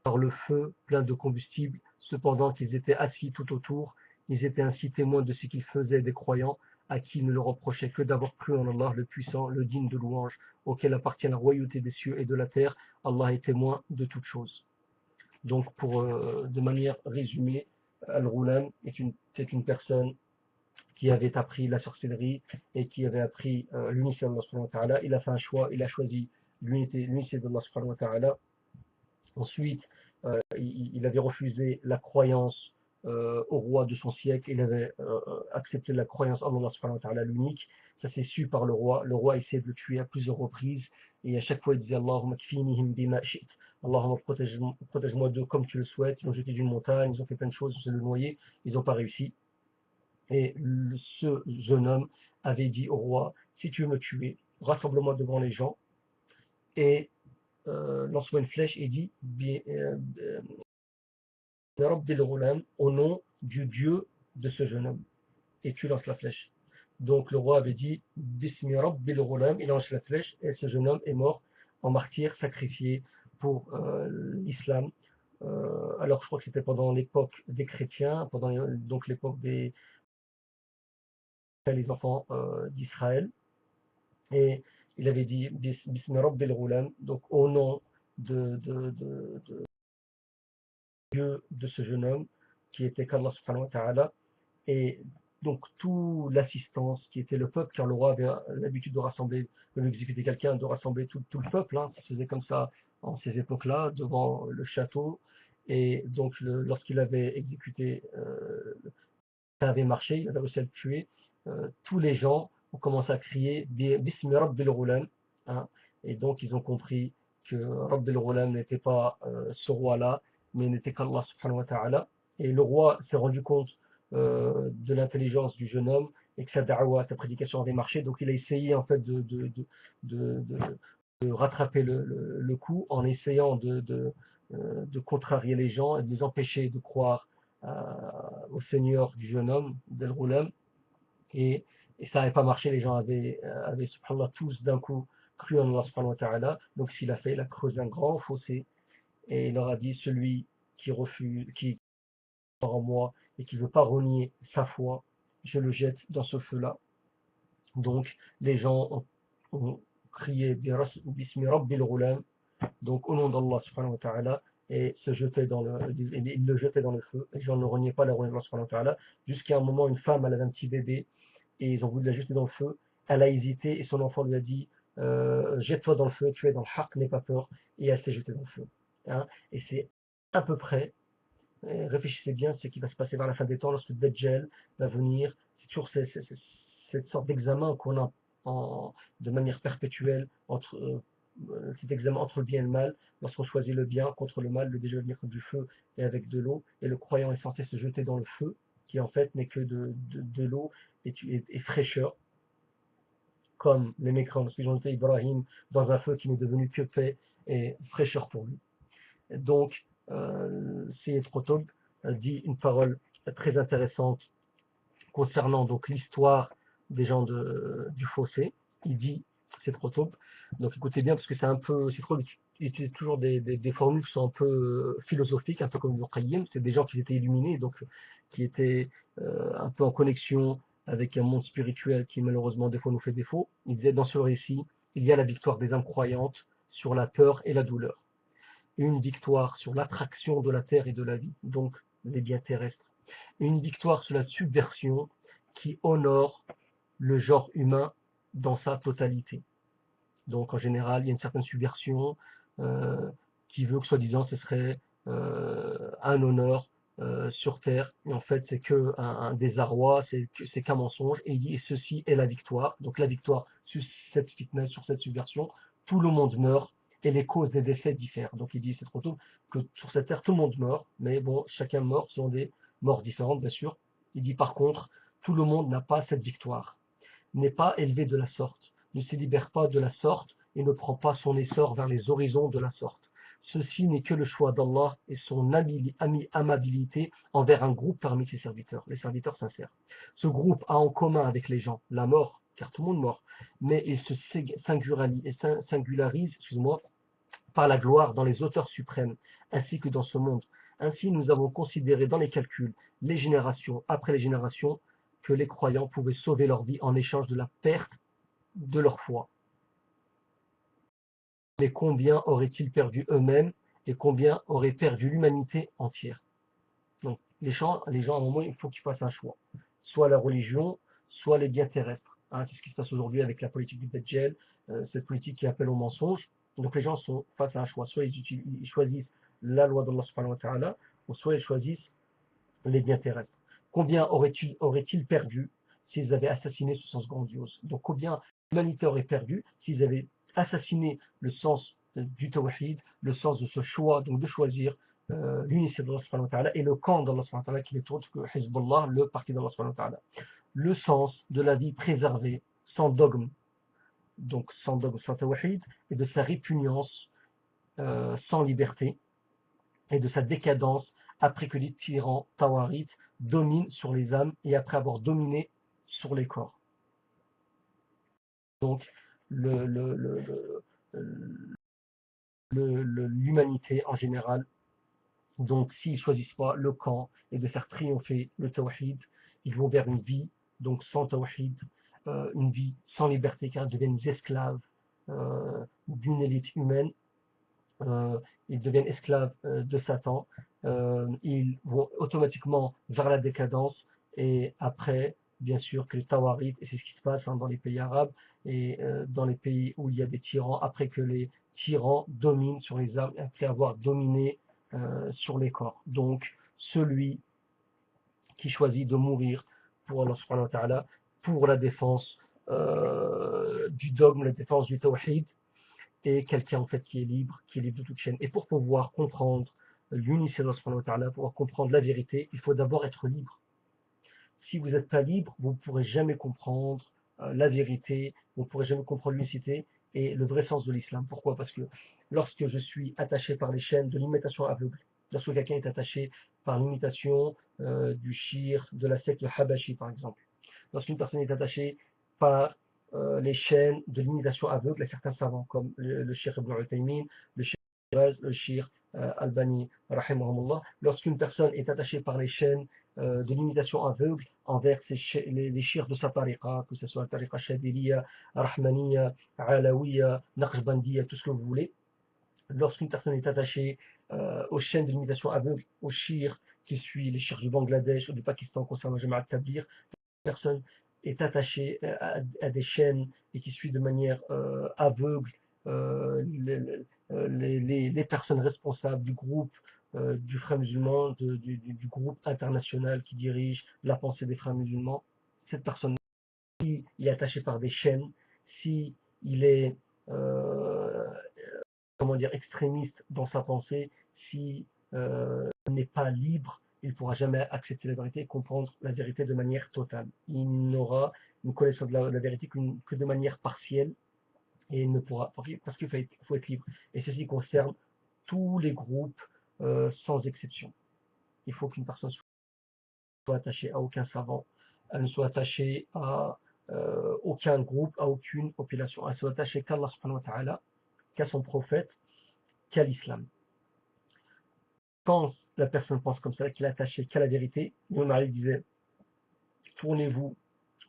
par le feu plein de combustible, cependant qu'ils étaient assis tout autour, ils étaient ainsi témoins de ce qu'ils faisaient des croyants, à qui ils ne le reprochaient que d'avoir cru en Allah le puissant, le digne de louange, auquel appartient la royauté des cieux et de la terre. Allah est témoin de toutes choses. Donc, de manière résumée, Al-Roulam c'est une personne qui avait appris la sorcellerie et qui avait appris l'unité d'Allah subhanahu wa ta'ala. Il a fait un choix, il a choisi l'unité d'Allah subhanahu wa ta'ala. Ensuite, il avait refusé la croyance au roi de son siècle, il avait accepté la croyance en Allah subhanahu wa ta'ala l'unique. Ça s'est su par le roi. Le roi essayait de le tuer à plusieurs reprises et à chaque fois il disait Allahumma kfinihim bima shi't. Allahumma protège-moi d'eux comme tu le souhaites. Ils l'ont jeté d'une montagne, ils ont fait plein de choses, ils ont le noyer, ils n'ont pas réussi. Et ce jeune homme avait dit au roi, si tu veux me tuer, rassemble-moi devant les gens et lance-moi une flèche et dit au nom du Dieu de ce jeune homme. Et tu lances la flèche. Donc le roi avait dit Bismi Rabbil Ghulam, il lance la flèche et ce jeune homme est mort en martyrs sacrifiés pour l'islam. Alors je crois que c'était pendant l'époque des chrétiens, pendant donc l'époque des les enfants d'Israël. Et il avait dit Bismi Rabbil Ghulam, donc au nom de Dieu de ce jeune homme, qui était qu'Allah subhanahu wa ta'ala, et donc toute l'assistance qui était le peuple, car le roi avait l'habitude de rassembler, de exécuter quelqu'un, de rassembler tout le peuple, hein, ça se faisait comme ça en ces époques-là, devant le château, et donc lorsqu'il avait exécuté, ça avait marché, il avait réussi à le tuer, tous les gens ont commencé à crier Bismi Rabbil Ghulam, hein, et donc ils ont compris que Rabbil Ghulam n'était pas ce roi-là, mais n'était qu'Allah subhanahu wa ta'ala. Et le roi s'est rendu compte de l'intelligence du jeune homme et que sa da'wa, sa prédication avait marché, donc il a essayé en fait de, de, de rattraper le coup en essayant de contrarier les gens et de les empêcher de croire au Seigneur du jeune homme, d'El Ghulam, et, et ça n'avait pas marché, les gens avaient subhanallah, tous d'un coup cru en Allah subhanahu wa ta'ala, donc ce qu'il a fait, il a creusé un grand fossé, et il leur a dit, celui qui refuse, qui croit en moi, et qui ne veut pas renier sa foi, je le jette dans ce feu-là. Donc les gens ont crié Bismi Rabbil Ghulam, donc au nom d'Allah subhanahu wa ta'ala, et il le jetait dans le feu, et les gens ne reniaient pas la religion d'Allah subhanahu wa ta'ala, jusqu'à un moment, une femme, elle avait un petit bébé, et ils ont voulu la jeter dans le feu, elle a hésité, et son enfant lui a dit, jette-toi dans le feu, tu es dans le haqq, n'aie pas peur, et elle s'est jetée dans le feu. Hein, et c'est à peu près, réfléchissez bien, ce qui va se passer vers la fin des temps, lorsque Dajjal va venir, c'est toujours cette sorte d'examen qu'on a de manière perpétuelle entre cet examen entre le bien et le mal. Lorsqu'on choisit le bien contre le mal, le déjà venir comme du feu et avec de l'eau, et le croyant est censé se jeter dans le feu, qui en fait n'est que de l'eau et fraîcheur, comme les mécréants, parce qu'ils ont jeté Ibrahim dans un feu qui n'est devenu que paix et fraîcheur pour lui. Donc, Sayyid Qutb dit une parole très intéressante concernant donc l'histoire des gens du fossé. Il dit, c'est trop tôt, donc écoutez bien parce que c'est un peu, c'est trop, il utilise toujours des formules qui sont un peu philosophiques, un peu comme Ibn Qayyim, c'est des gens qui étaient illuminés, donc qui étaient un peu en connexion avec un monde spirituel qui malheureusement des fois nous fait défaut. Il disait dans ce récit, il y a la victoire des âmes croyantes sur la peur et la douleur, une victoire sur l'attraction de la terre et de la vie, donc les biens terrestres, une victoire sur la subversion qui honore le genre humain dans sa totalité. Donc en général, il y a une certaine subversion qui veut que soi-disant ce serait un honneur sur terre, et en fait c'est que un désarroi, c'est qu'un mensonge, et il dit et ceci est la victoire. Donc la victoire sur cette fitness, sur cette subversion, tout le monde meurt et les causes des décès diffèrent. Donc il dit c'est trop tôt que sur cette terre tout le monde meurt, mais bon, chacun meurt selon des morts différentes bien sûr. Il dit par contre, tout le monde n'a pas cette victoire, n'est pas élevé de la sorte, ne se libère pas de la sorte et ne prend pas son essor vers les horizons de la sorte. Ceci n'est que le choix d'Allah et son amabilité envers un groupe parmi ses serviteurs, les serviteurs sincères. Ce groupe a en commun avec les gens la mort, car tout le monde meurt, mais il se singularise, excuse-moi, par la gloire dans les auteurs suprêmes, ainsi que dans ce monde. Ainsi, nous avons considéré dans les calculs, les générations après les générations, que les croyants pouvaient sauver leur vie en échange de la perte de leur foi. Mais combien auraient-ils perdu eux-mêmes et combien aurait perdu l'humanité entière? Donc, les gens, à un moment, il faut qu'ils fassent un choix. Soit la religion, soit les biens terrestres. Hein, c'est ce qui se passe aujourd'hui avec la politique du Dajjal, cette politique qui appelle au mensonge. Donc les gens sont face à un choix. Soit ils choisissent la loi d'Allah subhanahu wa ta'ala, ou soit ils choisissent les biens terrestres. Combien auraient-ils perdu s'ils avaient assassiné ce sens grandiose? Donc combien l'humanité aurait perdu s'ils avaient assassiné le sens du tawhid, le sens de ce choix, donc de choisir l'unicité d'Allah subhanahu wa ta'ala et le camp d'Allah subhanahu wa ta'ala qui est autre que Hezbollah, le parti d'Allah subhanahu wa ta'ala. Le sens de la vie préservée, sans dogme, donc sans dogme, sans tawhid, et de sa répugnance sans liberté, et de sa décadence après que les tyrans tawarites dominent sur les âmes et après avoir dominé sur les corps. Donc, le l'humanité en général. Donc, s'ils ne choisissent pas le camp et de faire triompher le tawhid, ils vont vers une vie donc sans tawhid, une vie sans liberté, car ils deviennent esclaves d'une élite humaine, ils deviennent esclaves de Satan, ils vont automatiquement vers la décadence, et après, bien sûr, que les tawarit, et c'est ce qui se passe dans les pays arabes et dans les pays où il y a des tyrans, après que les tyrans dominent sur les âmes, après avoir dominé sur les corps. Donc, celui qui choisit de mourir pour Allah subhanahu wa ta'ala, pour la défense du dogme, la défense du tawhid, et quelqu'un en fait qui est libre de toute chaîne. Et pour pouvoir comprendre l'unicité d'Allah subhanahu wa ta'ala, pouvoir comprendre la vérité, il faut d'abord être libre. Si vous n'êtes pas libre, vous ne pourrez jamais comprendre la vérité, vous ne pourrez jamais comprendre l'unicité et le vrai sens de l'islam. Pourquoi? Parce que lorsque je suis attaché par les chaînes de l'imitation aveugle, lorsque quelqu'un est attaché par l'imitation du shir, de la secte Habashi par exemple, lorsqu'une personne est attachée par les chaînes de l'imitation aveugle à certains savants comme le shir Ibn Uthaymin, le shir le shir Albani, rahimahumullah, lorsqu'une personne est attachée par les chaînes de l'imitation aveugle envers les chirs de sa tariqa, que ce soit la tariqa Shadiliya, Rahmaniya, Alawiya, Naqshbandiya, tout ce que vous voulez. Lorsqu'une personne est attachée aux chaînes de l'imitation aveugle, aux chirs qui suit les chirs du Bangladesh ou du Pakistan concernant Jamaat Tabligh, personne est attachée à des chaînes et qui suit de manière aveugle les personnes responsables du groupe du frère musulman, du groupe international qui dirige la pensée des frères musulmans. Cette personne, si il est attaché par des chaînes, si il est comment dire extrémiste dans sa pensée, si n'est pas libre, il ne pourra jamais accepter la vérité et comprendre la vérité de manière totale. Il n'aura une connaissance de la vérité que de manière partielle et il ne pourra, parce qu'il faut être libre. Et ceci concerne tous les groupes sans exception. Il faut qu'une personne soit attachée à aucun savant, elle ne soit attachée à aucun groupe, à aucune population. Elle soit attachée qu'à Allah subhanahu wa ta'ala, qu'à son prophète, qu'à l'islam. Quand la personne pense comme ça, qu'il est attaché qu'à la vérité, Imam Ali disait tournez-vous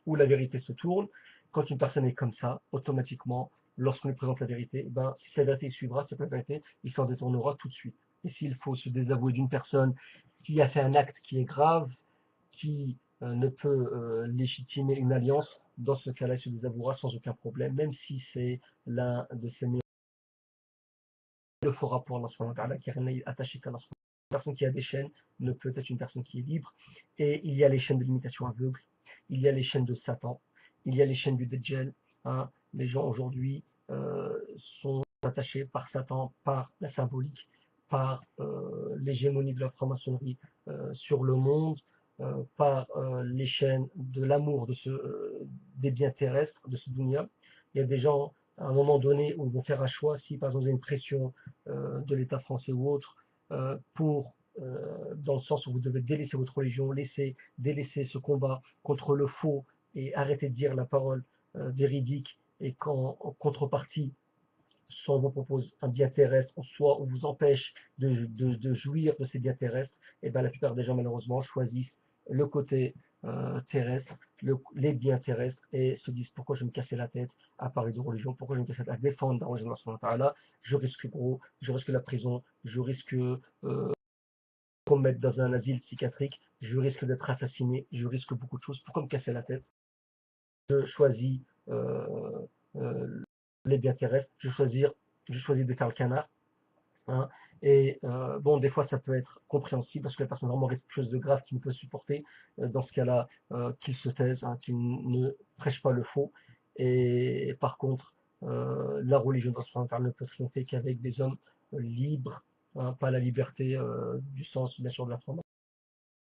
où la vérité se tourne. Quand une personne est comme ça, automatiquement, lorsqu'on lui présente la vérité, si la vérité suivra, c'est pas la vérité, il s'en détournera tout de suite. Et s'il faut se désavouer d'une personne qui a fait un acte qui est grave, qui ne peut légitimer une alliance, dans ce cas-là, il se désavouera sans aucun problème, même si c'est l'un de ses meilleurs. Il le fera pour Allah, car il n'est attaché qu'à Allah. Une personne qui a des chaînes ne peut être une personne qui est libre. Et il y a les chaînes de limitation aveugle, il y a les chaînes de Satan, il y a les chaînes du Dajjal. Les gens aujourd'hui sont attachés par Satan, par la symbolique, par l'hégémonie de la franc-maçonnerie sur le monde, par les chaînes de l'amour des biens terrestres, de ce dunya. Il y a des gens, à un moment donné, où ils vont faire un choix, si par exemple il y a une pression de l'État français ou autre, dans le sens où vous devez délaisser votre religion, délaisser ce combat contre le faux et arrêter de dire la parole véridique, et qu'en contrepartie, soit on vous propose un bien terrestre, soit on vous empêche de jouir de ces biens terrestres, et bien la plupart des gens malheureusement choisissent le côté terrestre, les biens terrestres, et se disent pourquoi je vais me casser la tête à parler de religion, pourquoi je vais me casser la tête à défendre la religion de Allah, je risque gros, je risque la prison, je risque qu'on me mette dans un asile psychiatrique, je risque d'être assassiné, je risque beaucoup de choses, pourquoi me casser la tête? Je choisis euh, les biens terrestres, je choisis de faire le canard. Hein. Et bon, des fois, ça peut être compréhensible parce que la personne vraiment risque quelque chose de grave qui ne peut supporter. Dans ce cas-là, qu'il se taise, hein, qu'il ne prêche pas le faux. Et par contre, la religion ne peut triompher qu'avec des hommes libres, hein, pas la liberté du sens, bien sûr, de la formation,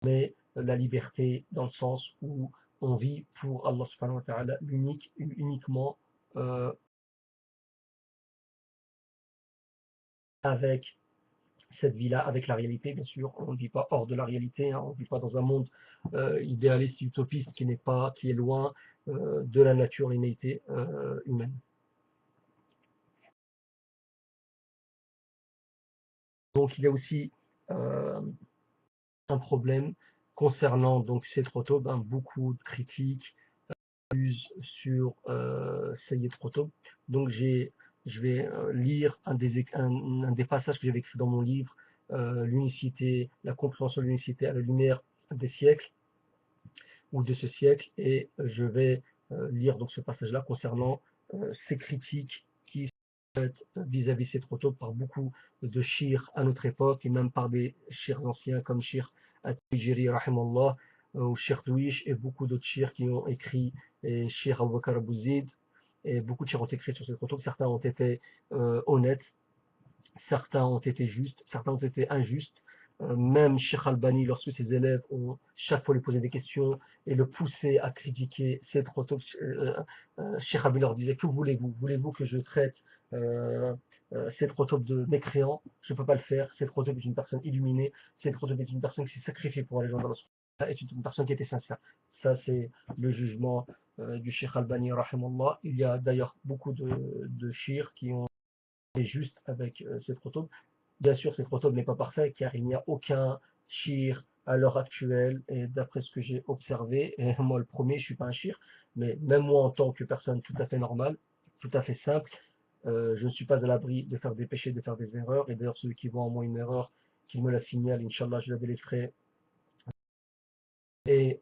mais la liberté dans le sens où on vit pour Allah subhanahu wa ta'ala, uniquement avec cette vie-là, avec la réalité, bien sûr. On ne vit pas hors de la réalité, hein, on ne vit pas dans un monde idéaliste, utopiste, qui est loin de la nature, l'innéité humaine. Donc il y a aussi un problème concernant donc Sayyid Qutb, beaucoup de critiques sur Sayyid Qutb. Donc je vais lire un des passages que j'avais écrit dans mon livre, l'unicité, la compréhension de l'unicité à la lumière des siècles ou de ce siècle, et je vais lire donc ce passage-là concernant ces critiques qui sont faites vis-à-vis de Sayyid Qutb par beaucoup de shirs à notre époque, et même par des shirs anciens comme Shir At-Tijiri rahimallah, ou Shir Douish, et beaucoup d'autres shirs qui ont écrit, et Shir Abu Bakr Abu Zid, et beaucoup de shirs ont écrit sur Sayyid Qutb. Certains ont été honnêtes, certains ont été justes, certains ont été injustes. Même Sheikh Albani, lorsque ses élèves ont chaque fois lui posé des questions et le poussaient à critiquer Sayyid Qutb, Sheikh Albani leur disait: que voulez-vous? Voulez-vous que je traite Sayyid Qutb de mécréant? Je ne peux pas le faire. Sayyid Qutb est une personne illuminée. Sayyid Qutb est une personne qui s'est sacrifiée pour aller dans Allah, est une personne qui était sincère. Ça, c'est le jugement du Sheikh Albani, rahimallah. Il y a d'ailleurs beaucoup de shirs qui ont été justes avec Sayyid Qutb. Bien sûr, Sayyid Qutb n'est pas parfait, car il n'y a aucun shir à l'heure actuelle, et d'après ce que j'ai observé, et moi le premier, je ne suis pas un shir, mais même moi en tant que personne tout à fait normale, tout à fait simple, je ne suis pas à l'abri de faire des péchés, de faire des erreurs, et d'ailleurs ceux qui voient en moi une erreur, qu'ils me la signalent, Inch'Allah, je la délaisserai. Et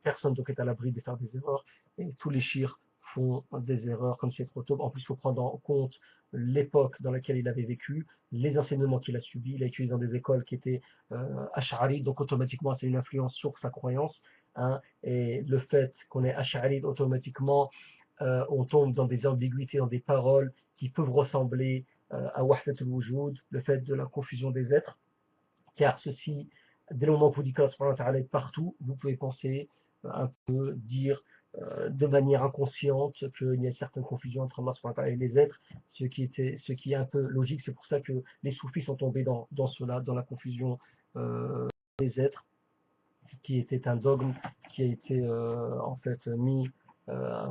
personne donc est à l'abri de faire des erreurs, et tous les shirs font des erreurs comme Sayyid Qutb. En plus, il faut prendre en compte l'époque dans laquelle il avait vécu, les enseignements qu'il a subis. Il a étudié dans des écoles qui étaient ash'ari, donc automatiquement c'est une influence sur sa croyance, hein. Et le fait qu'on est ash'ari, automatiquement on tombe dans des ambiguïtés, dans des paroles qui peuvent ressembler à Wahdat al-Wujud, le fait de la confusion des êtres, car ceci, dès le moment que vous dites qu'Allah est partout, vous pouvez penser un peu, dire de manière inconsciente qu'il y a une certaine confusion entre Allah et les êtres, ce qui est un peu logique. C'est pour ça que les soufis sont tombés dans cela, dans la confusion des êtres, qui était un dogme qui a été en fait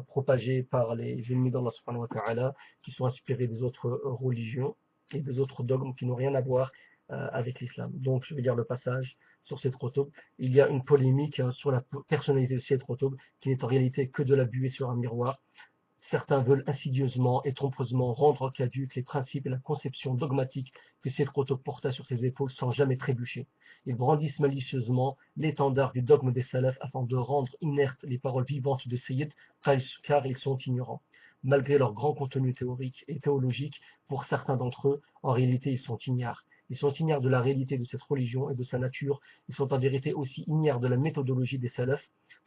propagé par les ennemis d'Allah subhanahu wa ta'ala, qui sont inspirés des autres religions et des autres dogmes qui n'ont rien à voir avec l'islam. Donc je vais lire le passage sur Sayyid Qutb. Il y a une polémique sur la personnalité de Sayyid Qutb, qui n'est en réalité que de la buée sur un miroir. Certains veulent insidieusement et trompeusement rendre caduques les principes et la conception dogmatique que Sayyid Qutb porta sur ses épaules sans jamais trébucher. Ils brandissent malicieusement l'étendard du dogme des salafs afin de rendre inertes les paroles vivantes de Sayyid, car ils sont ignorants. Malgré leur grand contenu théorique et théologique, pour certains d'entre eux, en réalité ils sont ignares. Ils sont ignares de la réalité de cette religion et de sa nature. Ils sont en vérité aussi ignares de la méthodologie des salafs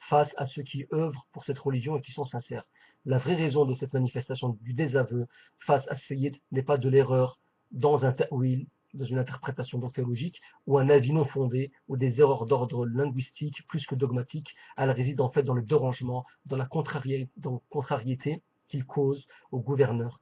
face à ceux qui œuvrent pour cette religion et qui sont sincères. La vraie raison de cette manifestation du désaveu face à Sayyid n'est pas de l'erreur dans un ta'wil, dans une interprétation théologique, ou un avis non fondé, ou des erreurs d'ordre linguistique plus que dogmatique. Elle réside en fait dans le dérangement, dans la contrariété qu'il cause aux gouverneurs,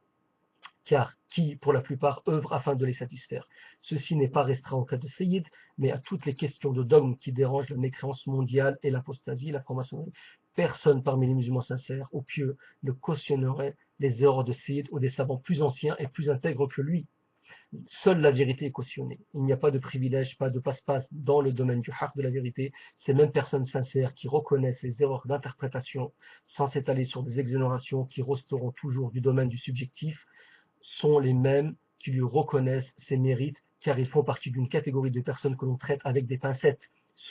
car qui, pour la plupart, œuvrent afin de les satisfaire. Ceci n'est pas restreint au cas de Sayyid, mais à toutes les questions de dogme qui dérangent la mécréance mondiale et l'apostasie, la franc-maçonnerie. Personne parmi les musulmans sincères ou pieux ne cautionnerait les erreurs de Sayyid ou des savants plus anciens et plus intègres que lui. Seule la vérité est cautionnée. Il n'y a pas de privilège, pas de passe-passe dans le domaine du haqq, de la vérité. Ces mêmes personnes sincères qui reconnaissent les erreurs d'interprétation sans s'étaler sur des exonérations qui resteront toujours du domaine du subjectif sont les mêmes qui lui reconnaissent ses mérites, car ils font partie d'une catégorie de personnes que l'on traite avec des pincettes,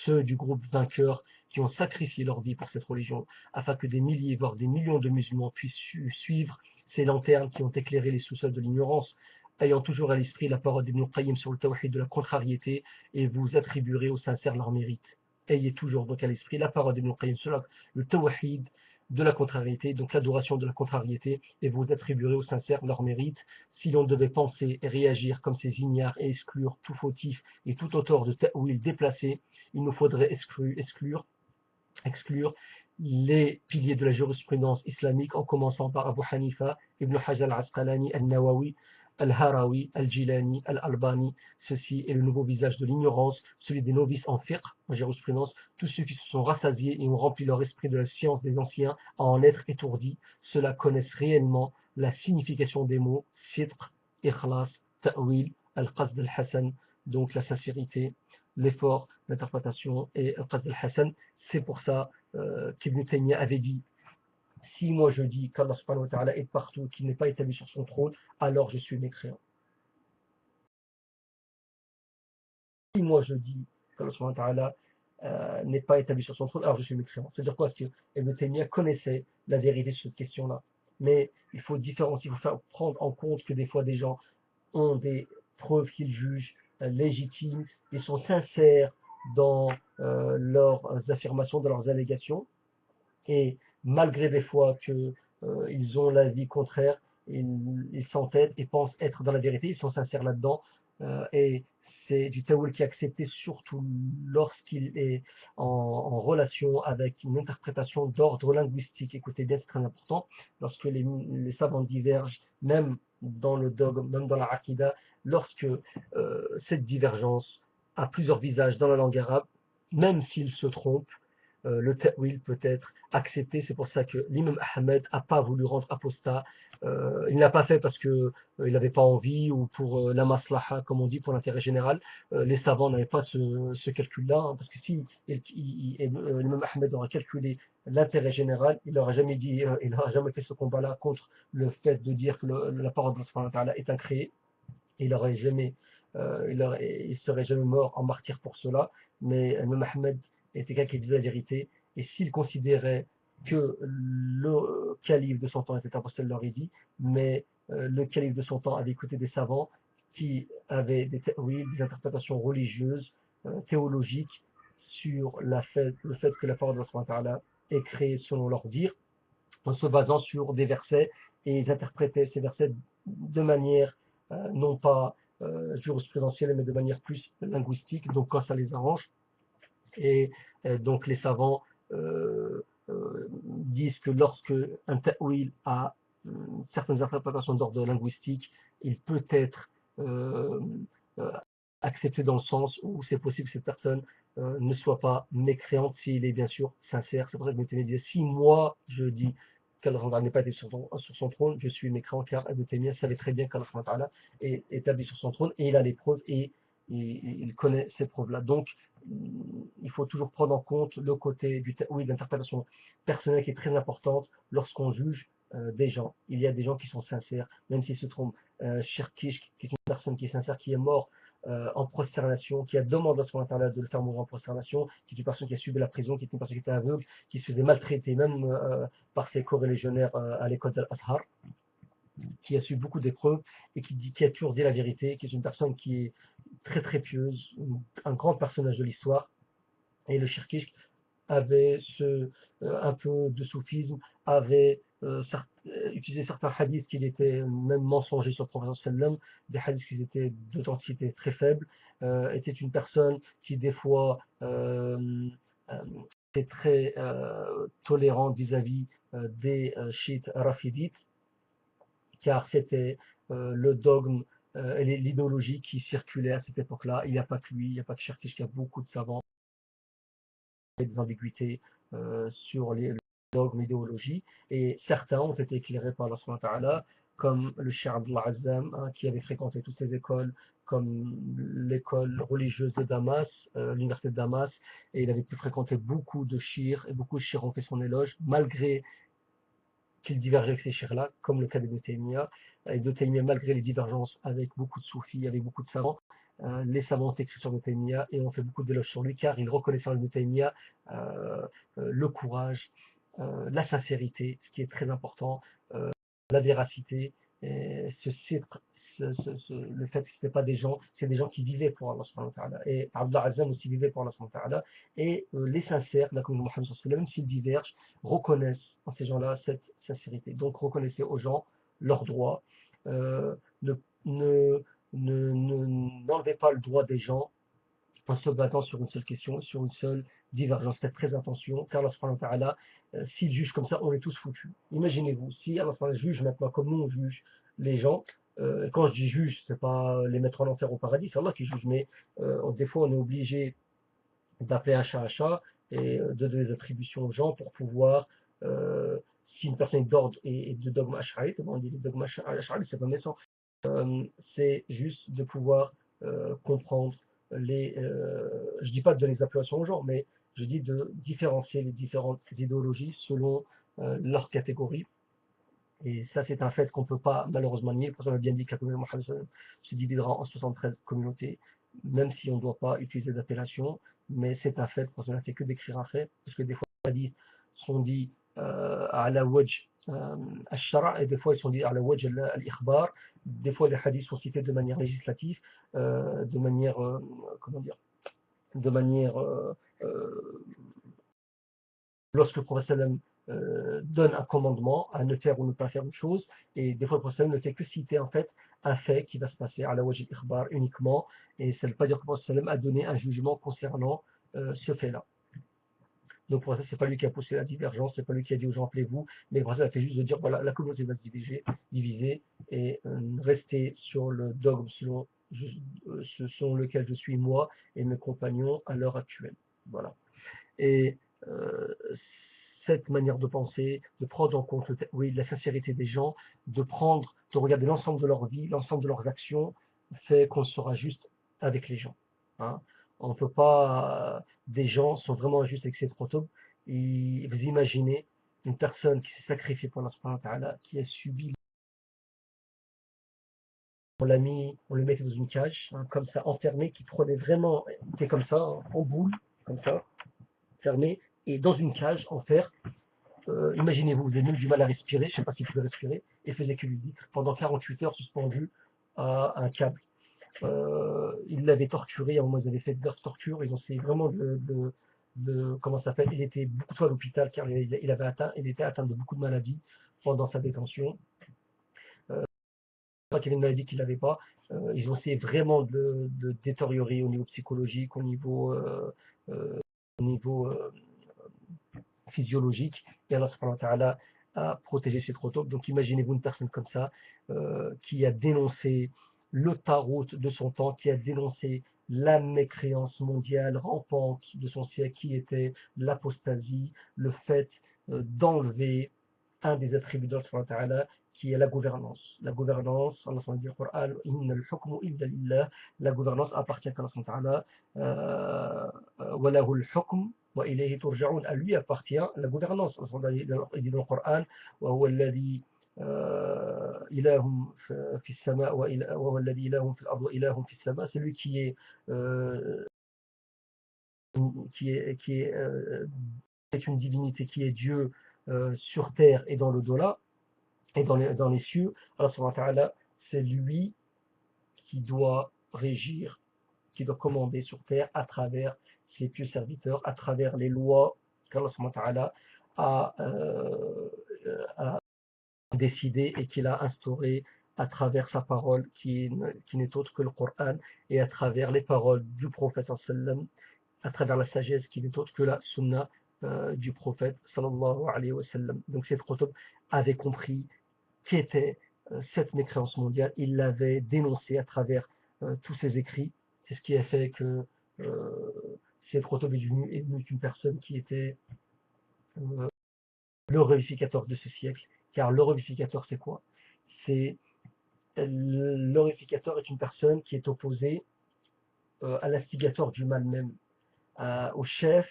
ceux du groupe vainqueur qui ont sacrifié leur vie pour cette religion, afin que des milliers, voire des millions de musulmans puissent suivre ces lanternes qui ont éclairé les sous-sols de l'ignorance, ayant toujours à l'esprit la parole d'Ibn Qayyim sur le tawhid de la contrariété, et vous attribuerez aux sincères leur mérite. Ayez toujours donc à l'esprit la parole d'Ibn Qayyim sur le tawhid de la contrariété, donc l'adoration de la contrariété, et vous attribuerez aux sincères leur mérite. Si l'on devait penser et réagir comme ces ignares et exclure tout fautif et tout auteur de ta'wil déplacé, il nous faudrait exclure les piliers de la jurisprudence islamique, en commençant par Abu Hanifa, Ibn Hajar al-Asqalani, al-Nawawi, al-Harawi, al-Jilani, al-Albani. Ceci est le nouveau visage de l'ignorance, celui des novices en fiqh, en jurisprudence, tous ceux qui se sont rassasiés et ont rempli leur esprit de la science des anciens à en être étourdis. Ceux-là connaissent réellement la signification des mots sidq, ikhlas, ta'wil, al-qasd al-hasan, donc la sincérité, l'effort, l'interprétation, et al-qasd al-hasan. C'est pour ça qu'Ibn Taymiyyah avait dit: si moi je dis qu'Allah subhanahu wa ta'ala est partout, qu'il n'est pas établi sur son trône, alors je suis mécréant. Si moi je dis qu'Allah subhanahu wa ta'ala n'est pas établi sur son trône, alors je suis mécréant. C'est-à-dire quoi? C'est que Ibn Taymiyyah connaissait la vérité sur cette question-là. Mais il faut différencier, il faut prendre en compte que des fois des gens ont des preuves qu'ils jugent légitimes, ils sont sincères dans leurs affirmations, dans leurs allégations, et malgré des fois qu'ils ont l'avis contraire, ils s'entêtent et pensent être dans la vérité, ils sont sincères là-dedans, et c'est du tawil qui est accepté surtout lorsqu'il est en relation avec une interprétation d'ordre linguistique. Écoutez bien, c'est très important. Lorsque les savants divergent, même dans le dogme, même dans la aqidah, lorsque cette divergence a plusieurs visages dans la langue arabe, même s'ils se trompent, le ta'wil peut être accepté. C'est pour ça que l'imam Ahmed n'a pas voulu rendre apostat. Il ne l'a pas fait parce que il n'avait pas envie, ou pour la maslaha, comme on dit, pour l'intérêt général. Les savants n'avaient pas ce calcul-là, hein, parce que si l'imam Ahmed aurait calculé l'intérêt général, il n'aurait jamais dit, il n'aurait jamais fait ce combat-là contre le fait de dire que la parole de Allah est incréée. Il aurait jamais, il serait jamais mort en martyr pour cela. Mais Mohammed était quelqu'un qui disait la vérité, et s'il considérait que le calife de son temps était apostat, il l'aurait dit, mais le calife de son temps avait écouté des savants qui avaient des interprétations religieuses, théologiques, sur le fait que la parole de Allah est créée selon leur dire, en se basant sur des versets, et ils interprétaient ces versets de manière non pas jurisprudentielle, mais de manière plus linguistique, donc quand ça les arrange. Et donc les savants disent que lorsque un ta'wil a certaines interprétations d'ordre linguistique, il peut être euh, euh, accepté dans le sens où c'est possible que cette personne ne soit pas mécréante s'il est bien sûr sincère. C'est pour ça que Ibn dit: si moi je dis qu'Allah n'est pas sur son trône, je suis mécréant, car Ibn Taymiyyah savait très bien qu'Allah est établi sur son trône, et il a les preuves, et il connaît ces preuves-là. Donc il faut toujours prendre en compte le côté du ta'wil, d'interprétation personnelle, qui est très importante lorsqu'on juge des gens. Il y a des gens qui sont sincères, même s'ils se trompent. Shirkish, qui est une personne qui est sincère, qui est mort en prosternation, qui a demandé à son internet de le faire mourir en prosternation, qui est une personne qui a subi la prison, qui est une personne qui était aveugle, qui se faisait maltraiter même par ses corélégionnaires à l'école d'Al-Azhar, qui a su beaucoup d'épreuves, et qui a toujours dit la vérité, qui est une personne qui est très très pieuse, un grand personnage de l'histoire. Et le shirkish avait un peu de soufisme, avait utilisé certains hadiths qui étaient même mensongers sur le prophète sallam, des hadiths qui étaient d'authenticité très faible, était une personne qui des fois euh, était très tolérante vis-à-vis des chiites rafidites, car c'était le dogme et l'idéologie qui circulait à cette époque-là. Il n'y a pas que lui, il n'y a pas que Shirkish, il y a beaucoup de savants, des ambiguïtés sur le dogme, l'idéologie, et certains ont été éclairés par Allah subhanahu wa ta'ala, comme le Cheikh Abdullah Azzam, hein, qui avait fréquenté toutes ces écoles, comme l'école religieuse de Damas, l'université de Damas, et il avait pu fréquenter beaucoup de chiites, et beaucoup de chiites ont fait son éloge, malgré qu'il divergeait avec ces chiites-là, comme le cas d'Ibn Taymiyyah. Ibn Taymiyyah, malgré les divergences avec beaucoup de soufis, avec beaucoup de savants, les savants ont écrit sur Ibn Taymiyyah et ont fait beaucoup d'éloges sur lui, car ils reconnaissaient en Ibn Taymiyyah le courage, la sincérité, ce qui est très important, la véracité, et le fait que ce n'étaient pas des gens, c'est des gens qui vivaient pour Allah subhanahu wa ta'ala. Et Abdullah Azzam aussi vivait pour Allah subhanahu wa ta'ala. Et les sincères, la communauté de Mohammed, même s'ils divergent, reconnaissent en ces gens-là cette sincérité. Donc reconnaissez aux gens leurs droits. Ne, ne, n'enlevez pas le droit des gens en se battant sur une seule question, sur une seule divergence. Faites très attention, car Allah subhanahu wa ta'ala, s'il juge comme ça, on est tous foutus. Imaginez-vous, si Allah juge maintenant comme nous on juge les gens, quand je dis juge, c'est pas les mettre en enfer au paradis, c'est Allah qui juge, mais des fois on est obligé d'appeler un chat, et de donner des attributions aux gens pour pouvoir, si une personne est d'ordre et de dogme ash'ari, on dit le dogme ash'ari, c'est pas naissant. c'est juste de pouvoir comprendre je dis pas de donner des appellations aux gens, mais je dis de différencier les différentes idéologies selon leur catégorie. Et ça, c'est un fait qu'on ne peut pas malheureusement nier. Le prophète a bien dit que la communauté Mohammed se divisera en 73 communautés, même si on ne doit pas utiliser d'appellation. Mais c'est un fait, le prophète n'a fait que décrire un fait, parce que des fois, les hadiths sont dits à la wajh al-shara' et des fois, ils sont dits à la wajh al-ikhbar. Des fois, les hadiths sont cités de manière législative, de manière, comment dire, de manière lorsque le prophète donne un commandement à ne faire ou ne pas faire une chose, et des fois le prophète ne fait que citer en fait un fait qui va se passer à la wajib ikhbar uniquement, et ça ne veut pas dire que le prophète a donné un jugement concernant ce fait-là. Donc pour ça, c'est pas lui qui a poussé la divergence, c'est pas lui qui a dit aux gens appelez-vous, mais le prophète a fait juste de dire voilà, la communauté va se diviser et rester sur le dogme selon lequel je suis moi et mes compagnons à l'heure actuelle. Voilà. Et cette manière de penser, de prendre en compte oui, la sincérité des gens, de regarder l'ensemble de leur vie, l'ensemble de leurs actions, fait qu'on sera juste avec les gens. Hein. On ne peut pas. Des gens sont vraiment injustes avec ces protobes. Et vous imaginez une personne qui s'est sacrifiée pour Allah, qui a subi. On l'a mis, on le mettait dans une cage, hein, comme ça, enfermé, qui prenait vraiment, qui est comme ça, hein, en boule, comme ça, fermé, et dans une cage en fer. Imaginez-vous, vous avez même du mal à respirer, je ne sais pas si vous pouvez respirer, et faisait que lui dit, pendant 48 heures suspendu à un câble. Ils l'avaient torturé, à un moment ils avaient fait de torture, ils ont essayé vraiment comment ça s'appelle, il était beaucoup de fois à l'hôpital car il était atteint de beaucoup de maladies pendant sa détention. Pas qu'il y avait une maladie qu'il n'avait pas. Ils ont essayé vraiment de détériorer au niveau psychologique, au niveau physiologique, et Allah subhanahu wa ta'ala a protégé ses protopes. Donc imaginez-vous une personne comme ça, qui a dénoncé le tarot de son temps, qui a dénoncé la mécréance mondiale rampante de son siècle, qui était l'apostasie, le fait d'enlever un des attributs d'Allah subhanahu wa ta'ala, qui est la gouvernance. La gouvernance, Allah dit au Coran, la gouvernance appartient à Allah subhanahu wa ta'ala, وإليه ترجعون, à lui appartient la gouvernance. Il dit dans le Coran وهو الذي إله في السماء وهو الذي إله في الأرض وإله في السماء, c'est lui est une divinité, qui est Dieu sur terre et dans l'au-delà et dans les cieux. Allah subhanahu wa ta'ala, c'est lui qui doit régir, qui doit commander sur terre à travers ses pieux serviteurs, à travers les lois qu'Allah subhanahu wa ta'ala a décidé et qu'il a instauré à travers sa parole qui n'est autre que le Coran, et à travers les paroles du prophète sallam, à travers la sagesse qui n'est autre que la sunna du prophète sallallahu alayhi wa sallam. Donc ces prophètes avaient compris qu'était cette mécréance mondiale, il l'avait dénoncée à travers tous ses écrits. C'est ce qui a fait que ces prophètes est devenu une personne qui était le réunificateur de ce siècle. Car le réunificateur, c'est quoi? C'est le réunificateur est une personne qui est opposée à l'instigateur du mal même, au chef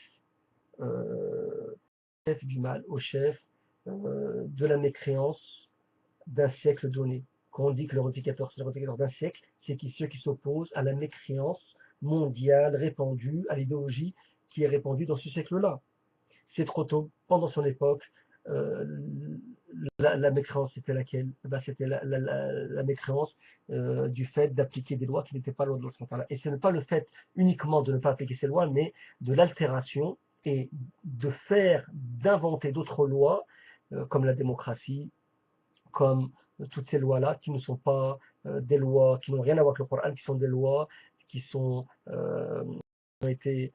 du mal, au chef de la mécréance d'un siècle donné. Quand on dit que le réunificateur, c'est le réunificateur d'un siècle, c'est ceux qui s'opposent à la mécréance mondiale répandue, à l'idéologie qui est répandue dans ce siècle-là. C'est trop tôt, pendant son époque, euh, la mécréance, c'était laquelle? C'était la mécréance du fait d'appliquer des lois qui n'étaient pas lois de l'autre. Et ce n'est pas le fait uniquement de ne pas appliquer ces lois, mais de l'altération et d'inventer d'autres lois, comme la démocratie, comme toutes ces lois-là, qui ne sont pas des lois, qui n'ont rien à voir avec le Coran, qui sont des lois qui ont été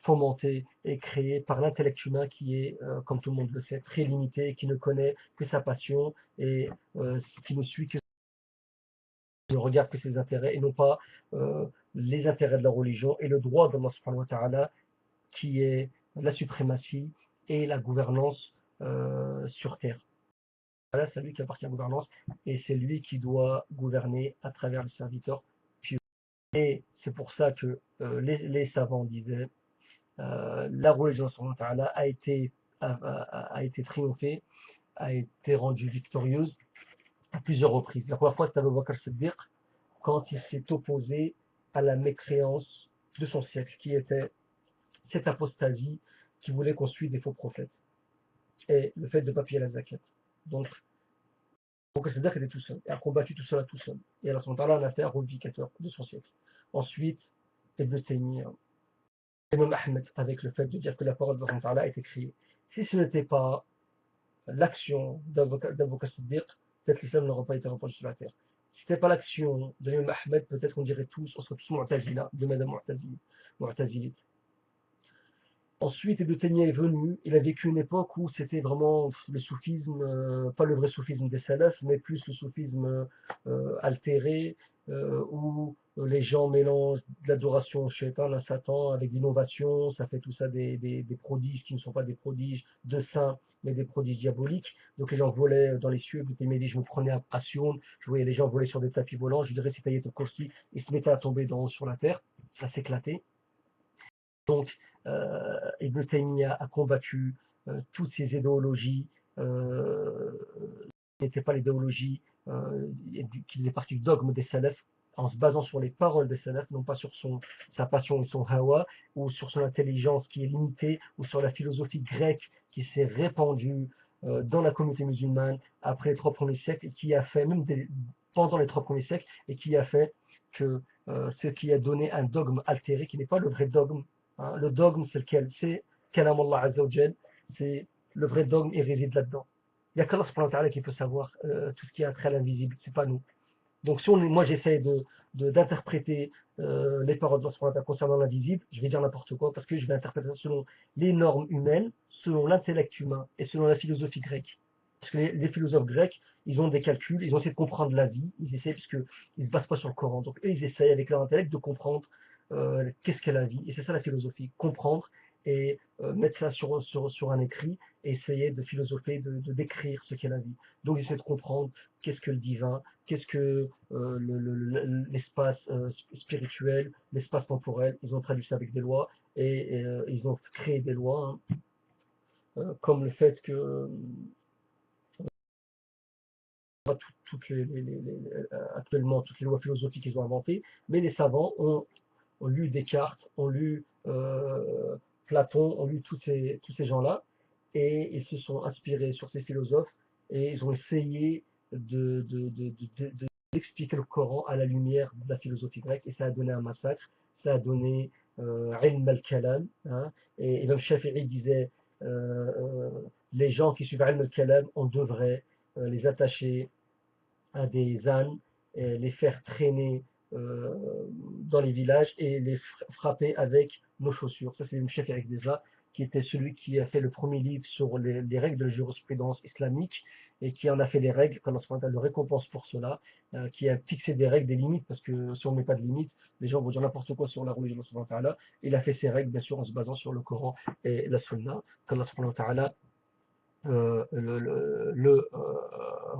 fomentées et créées par l'intellect humain, qui est, comme tout le monde le sait, très limité, qui ne connaît que sa passion et qui ne suit que ne regarde que ses intérêts et non pas les intérêts de la religion et le droit d'Allah subhanahu wa ta'ala, qui est la suprématie et la gouvernance sur terre. Là, c'est lui qui appartient à la gouvernance et c'est lui qui doit gouverner à travers les serviteurs pieux. Et c'est pour ça que les savants disaient la religion a été triomphée, a été rendue victorieuse à plusieurs reprises. La première fois, c'était Abu Bakr Siddiq quand il s'est opposé à la mécréance de son siècle, qui était cette apostasie qui voulait qu'on suive des faux prophètes et le fait de ne pas payer la zakat. Donc, Abu Bakr Siddiq était tout seul et a combattu tout cela tout seul. Et Allah en a fait un revendicateur de son siècle. Ensuite, Ibn Taymiyyah, Imam Ahmed, avec le fait de dire que la parole de Allah a été créée. Si ce n'était pas l'action d'Abu Bakr Siddiq, peut-être l'islam n'aurait pas été répandu sur la terre. Si ce n'était pas l'action de l'imam Ahmed, peut-être qu'on dirait tous, on serait tous Mu'tazila, de Madame Mu'tazilite. Ensuite, Ibn Taymiyyah est venu, il a vécu une époque où c'était vraiment le soufisme, pas le vrai soufisme des salafs, mais plus le soufisme altéré, où les gens mélangent de l'adoration au shaitan, à Satan, avec l'innovation, ça fait tout ça des prodiges qui ne sont pas des prodiges de saints, mais des prodiges diaboliques. Donc les gens volaient dans les cieux, Ibn Taymiyyah dit, je me prenais à Sion, je voyais les gens voler sur des tapis volants, je dirais c'est Ayat al-Kursi, ils se mettaient à tomber d'en haut sur la terre, ça s'éclatait. Donc, Ibn Taymiyyah a combattu toutes ces idéologies qui n'étaient pas l'idéologie qui faisait partie du dogme des salafs, en se basant sur les paroles des salafs, non pas sur sa passion et son hawa, ou sur son intelligence qui est limitée, ou sur la philosophie grecque qui s'est répandue dans la communauté musulmane après les 3 premiers siècles, et qui a fait, même pendant les 3 premiers siècles, et qui a fait que ce qui a donné un dogme altéré, qui n'est pas le vrai dogme. Hein. Le dogme, c'est lequel? C'est Kalam Allah Azza wa Jal, c'est le vrai dogme, il réside là-dedans. Il n'y a qu'Allah qui peut savoir tout ce qui a trait à l'invisible, c'est pas nous. Donc si moi j'essaie d'interpréter les paroles d'Allah concernant l'invisible, je vais dire n'importe quoi parce que je vais interpréter selon les normes humaines, selon l'intellect humain et selon la philosophie grecque. Parce que les philosophes grecs, ils ont des calculs, ils ont essayé de comprendre la vie, ils essaient parce qu'ils ne se basent pas sur le Coran. Donc eux, ils essayent avec leur intellect de comprendre qu'est-ce qu'est la vie. Et c'est ça la philosophie, comprendre et mettre ça sur un écrit et essayer de philosopher, de décrire ce qu'est la vie. Donc ils essaient de comprendre qu'est-ce que le divin, qu'est-ce que l'espace spirituel, l'espace temporel. Ils ont traduit ça avec des lois et ils ont créé des lois, hein, comme le fait que actuellement toutes les lois philosophiques qu'ils ont inventées, mais les savants ont lu Descartes, ont lu Platon, ont lu tous ces gens-là, et ils se sont inspirés sur ces philosophes, et ils ont essayé d'expliquer le Coran à la lumière de la philosophie grecque, et ça a donné un massacre, ça a donné ilm al-kalam, hein, et Imam Shafi'i disait les gens qui suivent ilm al-kalam, on devrait les attacher à des ânes, et les faire traîner euh, dans les villages et les frapper avec nos chaussures. Ça, c'est le chef Eric Deza, qui était celui qui a fait le premier livre sur les règles de la jurisprudence islamique et qui en a fait des règles, qu'on a le récompense pour cela, qui a fixé des règles, des limites, parce que si on ne met pas de limites, les gens vont dire n'importe quoi sur la religion de Allah. Il a fait ses règles, bien sûr, en se basant sur le Coran et la Sunna, qu'Allah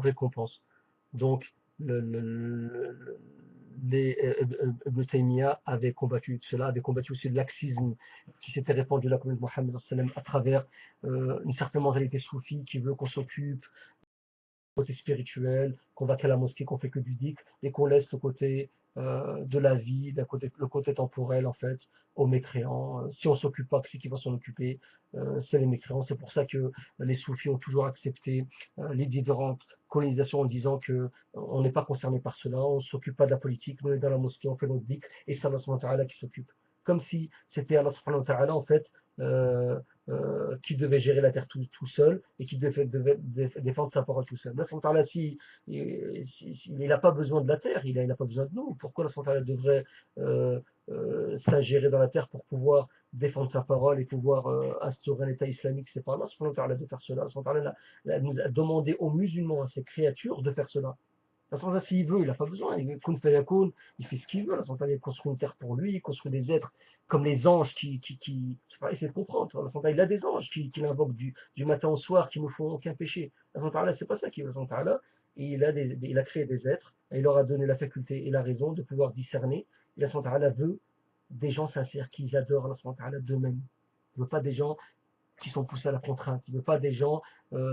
récompense. Donc, Ibn Taymiyyah avait combattu cela, avait combattu aussi le laxisme qui s'était répandu de la communauté de Mohammed à travers une certaine mentalité soufie qui veut qu'on s'occupe côté spirituel, qu'on va qu'à la mosquée, qu'on fait que du dhikr et qu'on laisse le côté de la vie, le côté temporel en fait, aux mécréants. Si on s'occupe pas, c'est qui va s'en occuper, c'est les mécréants. C'est pour ça que les soufis ont toujours accepté les différentes colonisations en disant que on n'est pas concerné par cela, on ne s'occupe pas de la politique, on est dans la mosquée, on fait notre dhikr et c'est Allah subhanahu wa ta'ala qui s'occupe. Comme si c'était Allah subhanahu wa ta'ala en fait euh, qui devait gérer la terre tout seul et qui devait défendre sa parole tout seul. Là, si, il n'a pas besoin de la terre, il n'a pas besoin de nous. Pourquoi la devrait s'ingérer dans la terre pour pouvoir défendre sa parole et pouvoir instaurer un État islamique? C'est pas Allah de faire cela. Allah nous a demandé aux musulmans, à ces créatures, de faire cela. S'il veut, il n'a pas besoin. Il kun fayakun, il fait ce qu'il veut. Il construit une terre pour lui, il construit des êtres comme les anges je sais pas, essayer de comprendre. Il a des anges qui l'invoquent du matin au soir, qui ne font aucun péché. C'est pas ça qu'il veut. Il a créé des êtres, et il leur a donné la faculté et la raison de pouvoir discerner. Et Allah veut des gens sincères qui adorent Allah d'eux-mêmes. Il ne veut pas des gens qui sont poussés à la contrainte. Il ne veut pas des gens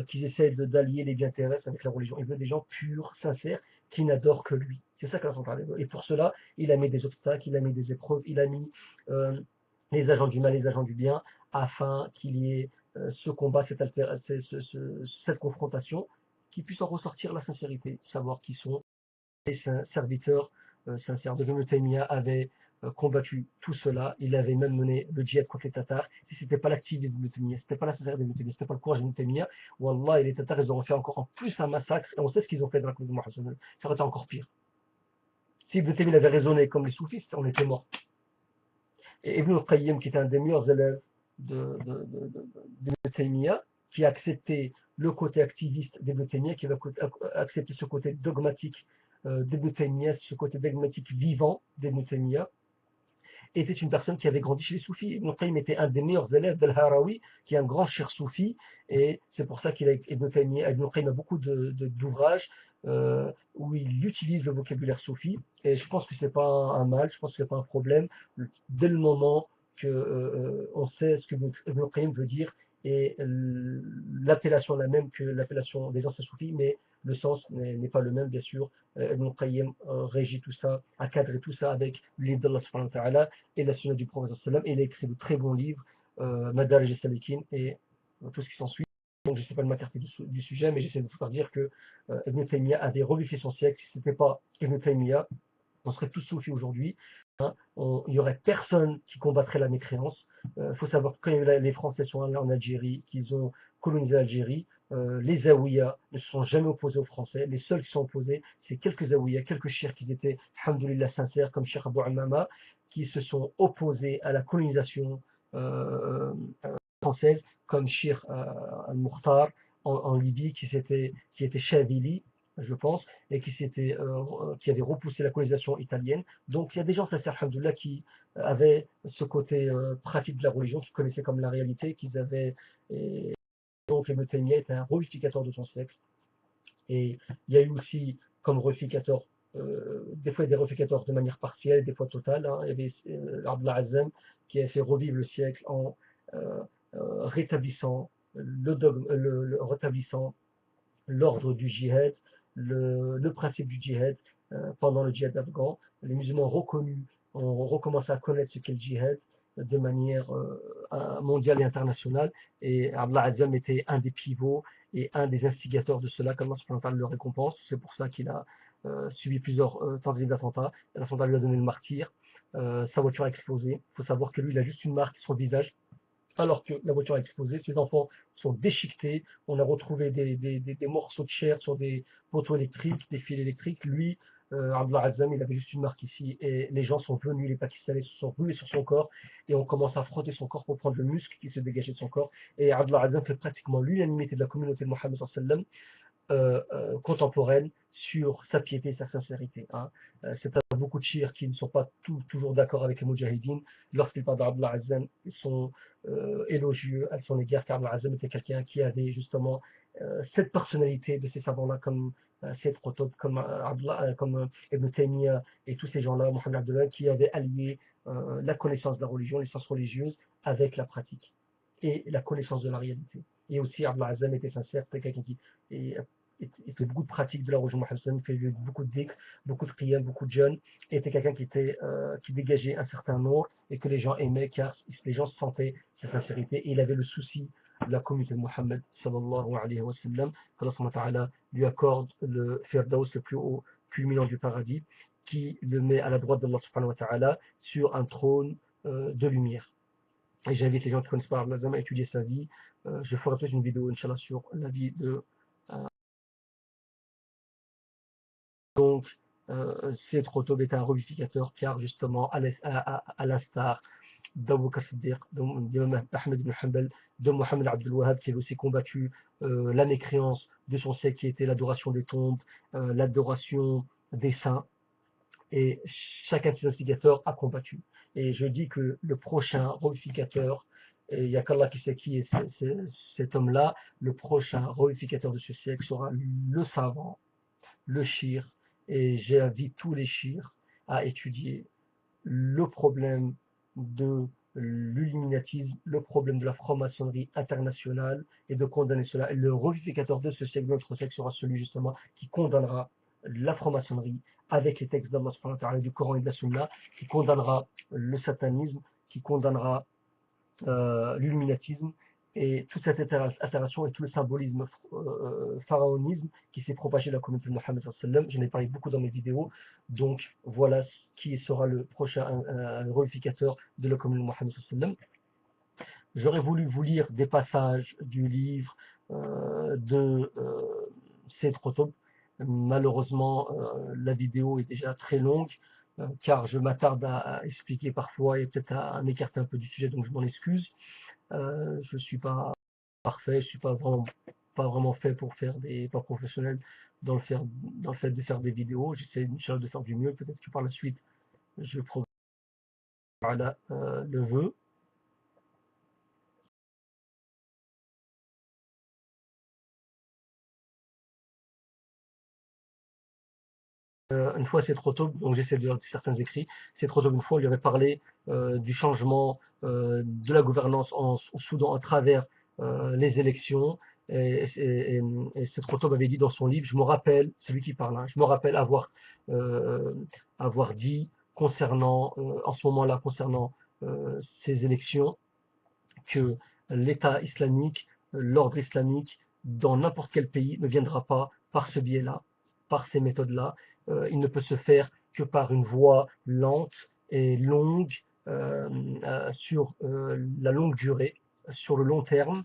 qui essaient d'allier les biens terrestres avec la religion. Il veut des gens purs, sincères, qui n'adorent que lui. C'est ça qu'Allah veut. Et pour cela, il a mis des obstacles, il a mis des épreuves, il a mis les agents du mal, les agents du bien, afin qu'il y ait ce combat, cette confrontation, qui puisse en ressortir la sincérité, savoir qui sont les serviteurs sincères de Ibn Taymiyyah avait combattu tout cela. Il avait même mené le djihad contre les Tatars. Si ce n'était pas l'activité d'Ibn Taymiyyah, si ce n'était pas la sincérité d'Ibn Taymiyyah, si ce n'était pas le courage d'Ibn Taymiyyah, Wallah, et les Tatars, ils auraient fait encore en plus un massacre. Et on sait ce qu'ils ont fait dans la communauté musulmane. Ça aurait été encore pire. Si Ibn Taymiyyah avait raisonné comme les soufistes, on était morts. Et Ibn Qayyim, qui était un des meilleurs élèves d'Ibn Taymiyyah, qui a accepté le côté activiste d'Ibn Taymiyyah, qui va accepter ce côté dogmatique d'Ibn Taymiyyah, ce côté dogmatique vivant d'Ibn Taymiyyah, était une personne qui avait grandi chez les soufis. Ibn Qayyim était un des meilleurs élèves d'Al-Harawi, qui est un grand cher soufi, et c'est pour ça Ibn Qayyim a beaucoup d'ouvrages où il utilise le vocabulaire soufi, et je pense que c'est pas un mal, je pense que c'est pas un problème, dès le moment que on sait ce que Ibn Qayyim veut dire, et l'appellation la même que l'appellation des anciens soufis, mais le sens n'est pas le même, bien sûr. Ibn Qayyim régit tout ça, a cadré tout ça avec l'île d'Allah subhanahu wa ta'ala et la sunna du prophète sallam, et il a écrit de très bons livres, Madarij al-Salikin et tout ce qui s'ensuit. Donc je ne sais pas de m'écarter du sujet, mais j'essaie de vous faire dire que Ibn Taymiyyah avait revivifié son siècle. Si ce n'était pas Ibn Taymiyyah, on serait tous soufis aujourd'hui. Hein. Il n'y aurait personne qui combattrait la mécréance. Il faut savoir que quand les Français sont allés en Algérie, qu'ils ont colonisé l'Algérie, les Zaouïas ne se sont jamais opposés aux Français. Les seuls qui sont opposés, c'est quelques Zaouïas, quelques chiites qui étaient, alhamdoulilah, sincères, comme Cheikh Abou Amama, qui se sont opposés à la colonisation française, comme Cheikh al-Mukhtar en Libye, qui était Chavili, je pense, et qui avait repoussé la colonisation italienne. Donc il y a des gens sincères, alhamdoulilah, qui avaient ce côté pratique de la religion, qui connaissaient comme la réalité, qu'ils avaient. Et donc Ibn Taymiyyah était un revivificateur de son siècle. Et il y a eu aussi comme revivificateur, des fois des revivificateurs de manière partielle, des fois totale. Hein. Il y avait Abdullah Azzam qui a fait revivre le siècle en rétablissant rétablissant l'ordre du djihad, le principe du djihad pendant le djihad afghan. Les musulmans reconnus ont recommencé à connaître ce qu'est le djihad de manière mondiale et internationale. Et Abdullah Azzam était un des pivots et un des instigateurs de cela, comme Allah le récompense. C'est pour ça qu'il a subi plusieurs tentatives d'attentats. L'attentat lui a donné le martyr. Sa voiture a explosé. Il faut savoir que lui, il a juste une marque sur le visage alors que la voiture a explosé. Ses enfants sont déchiquetés. On a retrouvé des morceaux de chair sur des poteaux électriques, des fils électriques. Lui, Abdullah Azzam, il avait juste une marque ici. Et les gens sont venus, les Pakistanais se sont rués sur son corps et on commence à frotter son corps pour prendre le muscle qui se dégageait de son corps. Et Abdullah Azzam fait pratiquement l'unanimité de la communauté de Mohammed sallam contemporaine sur sa piété et sa sincérité. Hein. C'est pas beaucoup de chiites qui ne sont pas toujours d'accord avec les Moudjahidines. Lorsqu'ils parlent d'Abdullah Azzam, ils sont élogieux à son égard, car Abdullah Azzam était quelqu'un qui avait justement cette personnalité de ces savants-là, comme Sayyid Qutb, comme Ibn Taymiyyah et tous ces gens-là, Mohamed Abdullah, qui avaient allié la connaissance de la religion, les sciences religieuses, avec la pratique et la connaissance de la réalité. Et aussi, Abdullah Azzam était sincère, c'était quelqu'un qui il fait beaucoup de pratiques de la religion musulmane, il fait beaucoup de dhikr, beaucoup de qiyam, beaucoup de jeûnes, et était quelqu'un qui dégageait un certain nombre et que les gens aimaient car les gens sentaient sa sincérité et il avait le souci de la communauté de Mohammed sallallahu alayhi wa sallam. Allah subhanahu wa ta'ala lui accorde le Firdaus, le plus haut culminant du paradis, qui le met à la droite d'Allah subhanahu wa ta'ala sur un trône de lumière. Et j'invite les gens qui connaissent pas Abdullah à étudier sa vie. Je ferai peut-être une vidéo, Inch'Allah, sur la vie de donc, Sayyid Qutb est un revivificateur car justement, à l'instar d'Abu Bakr Siddiq, d'Imam Ahmed ibn Hanbal, de Mohammed Abdel Wahhab, qui avait aussi combattu la mécréance de son siècle, qui était l'adoration des tombes, l'adoration des saints, et chacun de ces instigateurs a combattu. Et je dis que le prochain revivificateur, et il n'y a qu'Allah qui sait qui est cet homme-là, le prochain revivificateur de ce siècle sera le savant, le shir, et j'invite tous les shirs à étudier le problème de l'illuminatisme, le problème de la franc-maçonnerie internationale, et de condamner cela. Et le revivificateur de ce siècle, de notre siècle, sera celui justement qui condamnera la franc-maçonnerie avec les textes d'Allah subhanahu wa ta'ala, du Coran et de la Sunna, qui condamnera le satanisme, qui condamnera l'illuminatisme et toute cette altération et tout le symbolisme pharaonisme qui s'est propagé dans la communauté de Mohammed sallallahu alayhi wa sallam. J'en ai parlé beaucoup dans mes vidéos, donc voilà qui sera le prochain revivificateur de la communauté de Mohammed sallallahu alayhi wa sallam. J'aurais voulu vous lire des passages du livre de Sayyid Qutb. Malheureusement, la vidéo est déjà très longue, car je m'attarde à expliquer parfois et peut-être à m'écarter un peu du sujet, donc je m'en excuse. Je ne suis pas parfait, je ne suis pas vraiment fait pour faire pas professionnel dans le fait de faire des vidéos. J'essaie de faire du mieux. Peut-être que par la suite, je programme le vœu. Une fois, c'est trop tôt, donc j'essaie de lire certains écrits. C'est trop tôt, une fois, il lui avait parlé du changement de la gouvernance au Soudan à travers les élections. Et c'est trop tôt avait dit dans son livre, je me rappelle, c'est lui qui parle, hein, je me rappelle euh, avoir dit concernant, en ce moment-là, concernant ces élections, que l'État islamique, l'ordre islamique, dans n'importe quel pays, ne viendra pas par ce biais-là, par ces méthodes-là. Il ne peut se faire que par une voie lente et longue, sur la longue durée, sur le long terme,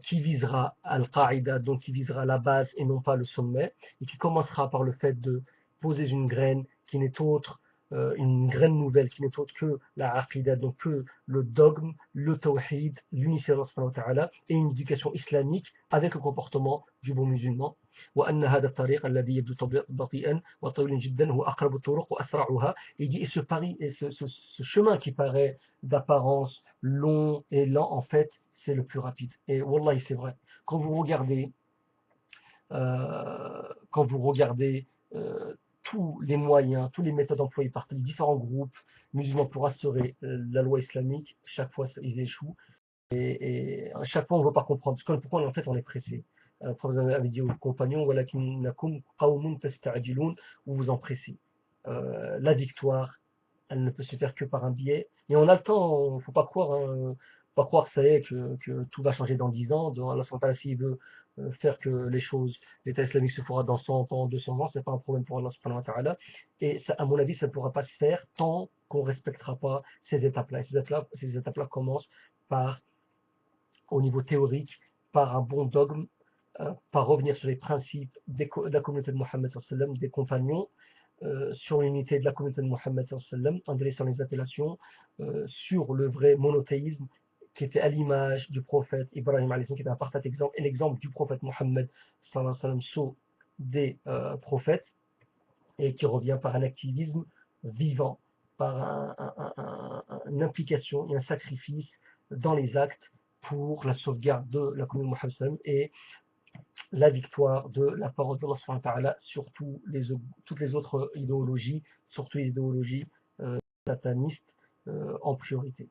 qui visera Al-Qaïda, donc qui visera la base et non pas le sommet, et qui commencera par le fait de poser une graine qui n'est autre, une graine nouvelle qui n'est autre que la aqidah, donc que le dogme, le tawhid, l'unicité d'Allah et une éducation islamique avec le comportement du bon musulman. وأن هذا الطريق الذي يبدو بطيئا وطويلا جدا هو أقرب الطرق وأسرعها. Il dit, et ce chemin qui paraît d'apparence long et lent, en fait, c'est le plus rapide. Et wallahi, c'est vrai. Quand vous regardez tous les moyens, toutes les méthodes employées par les différents groupes musulmans pour instaurer la loi islamique, chaque fois ils échouent. Et à chaque fois on ne veut pas comprendre. Parce que pourquoi en fait on est pressé. Le prophète avait dit aux compagnons, ou vous en pressez. La victoire, elle ne peut se faire que par un biais. Et on a le temps, il ne faut pas croire, hein, pas croire que ça y est, que tout va changer dans 10 ans. Allah subhanahu s'il veut faire que les choses, l'État islamique se fera dans 100 ans, 200 ans, c'est pas un problème pour Allah subhanahu wa ta'ala. Et ça, à mon avis, ça ne pourra pas se faire tant qu'on ne respectera pas ces étapes-là. Ces étapes-là commencent par, au niveau théorique, par un bon dogme, par revenir sur les principes de la communauté de Mohammed, des compagnons, sur l'unité de la communauté de Mohammed en délaissant les appellations, sur le vrai monothéisme qui était à l'image du prophète Ibrahim qui était un parfait exemple, et l'exemple du prophète Mohammed sous des prophètes, et qui revient par un activisme vivant, par une implication et un sacrifice dans les actes pour la sauvegarde de la communauté de Mohammed et la victoire de la parole d'Allah sur toutes les autres idéologies, surtout les idéologies satanistes en priorité.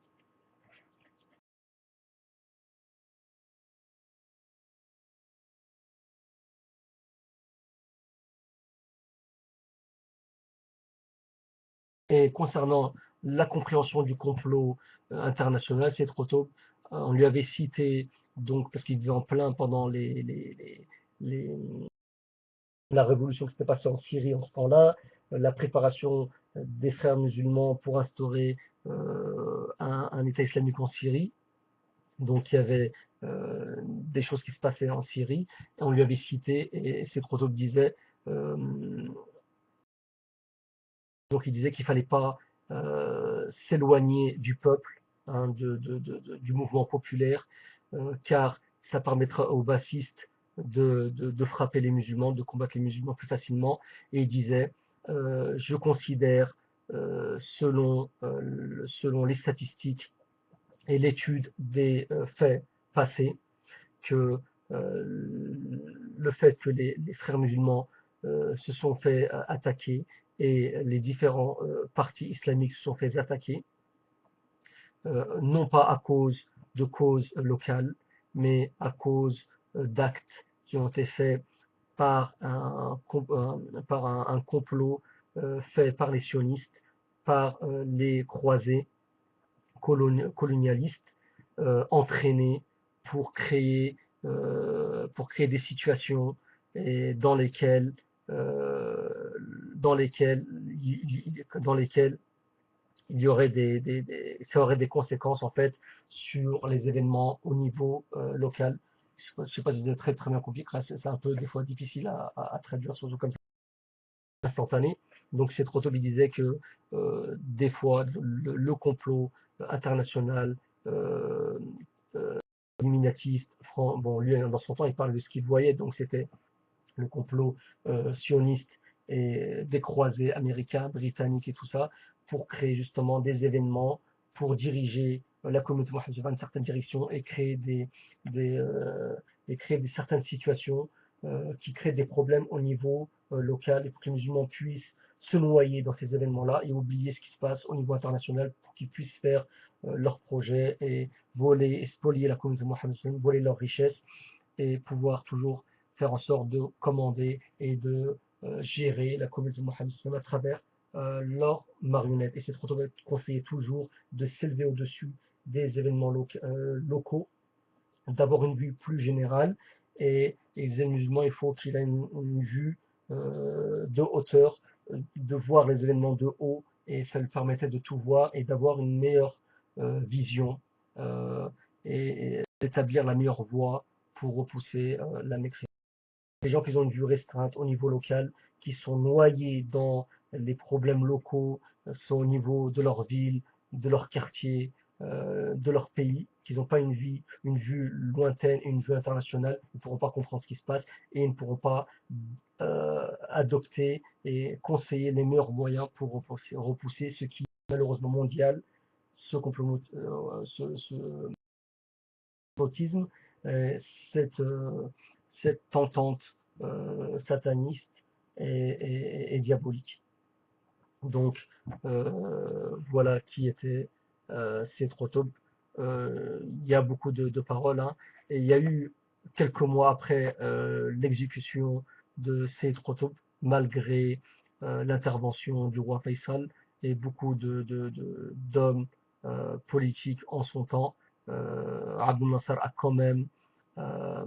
Et concernant la compréhension du complot international, c'est trop tôt. On lui avait cité, donc, parce qu'il vivait en plein pendant les, la révolution qui s'était passée en Syrie en ce temps-là, la préparation des frères musulmans pour instaurer un État islamique en Syrie. Donc il y avait des choses qui se passaient en Syrie, et on lui avait cité, et c'est trop tôt disait, donc il disait qu'il ne fallait pas s'éloigner du peuple, hein, du mouvement populaire, car ça permettra aux bassistes de frapper les musulmans, de combattre les musulmans plus facilement. Et il disait, je considère, selon les statistiques et l'étude des faits passés, que le fait que les frères musulmans se sont fait attaquer et les différents partis islamiques se sont fait attaquer, non pas à cause de causes locales, mais à cause d'actes qui ont été faits par un complot fait par les sionistes, par les croisés colonialistes, entraînés pour créer des situations et dans lesquelles il y aurait ça aurait des conséquences en fait sur les événements au niveau local. Je sais pas si c'est très très bien compliqué, c'est un peu des fois difficile à traduire, surtout comme ça, instantané. Donc c'est trop tôt, il disait que des fois le complot international euh, illuminatiste, bon lui dans son temps il parle de ce qu'il voyait, donc c'était le complot sioniste et des croisés américains, britanniques et tout ça, pour créer justement des événements, pour diriger la communauté musulmane dans une certaine direction et créer des, euh, certaines situations qui créent des problèmes au niveau local et pour que les musulmans puissent se noyer dans ces événements-là et oublier ce qui se passe au niveau international pour qu'ils puissent faire leurs projets et voler et spolier la communauté musulmane, voler leurs richesses et pouvoir toujours faire en sorte de commander et de gérer la communauté musulmane à travers leurs marionnettes. Et c'est trop conseillé toujours de s'élever au-dessus des événements locaux, d'avoir une vue plus générale. Et les musulmans, il faut qu'il ait une vue de hauteur, de voir les événements de haut, et ça lui permettait de tout voir et d'avoir une meilleure vision euh, et d'établir la meilleure voie pour repousser la mécréance. Les gens qui ont une vue restreinte au niveau local, qui sont noyés dans les problèmes locaux, sont au niveau de leur ville, de leur quartier, de leur pays, qui n'ont pas une vue lointaine et une vue internationale, ils ne pourront pas comprendre ce qui se passe et ils ne pourront pas adopter et conseiller les meilleurs moyens pour repousser ce qui est malheureusement mondial, ce complotisme, cette, cette tentante sataniste et diabolique. Donc voilà qui était Sayyid Qutb. Il y a beaucoup de paroles, hein, et il y a eu quelques mois après l'exécution de Sayyid Qutb, malgré l'intervention du roi Faisal et beaucoup d'hommes politiques en son temps, Abdel Nasser a quand même euh,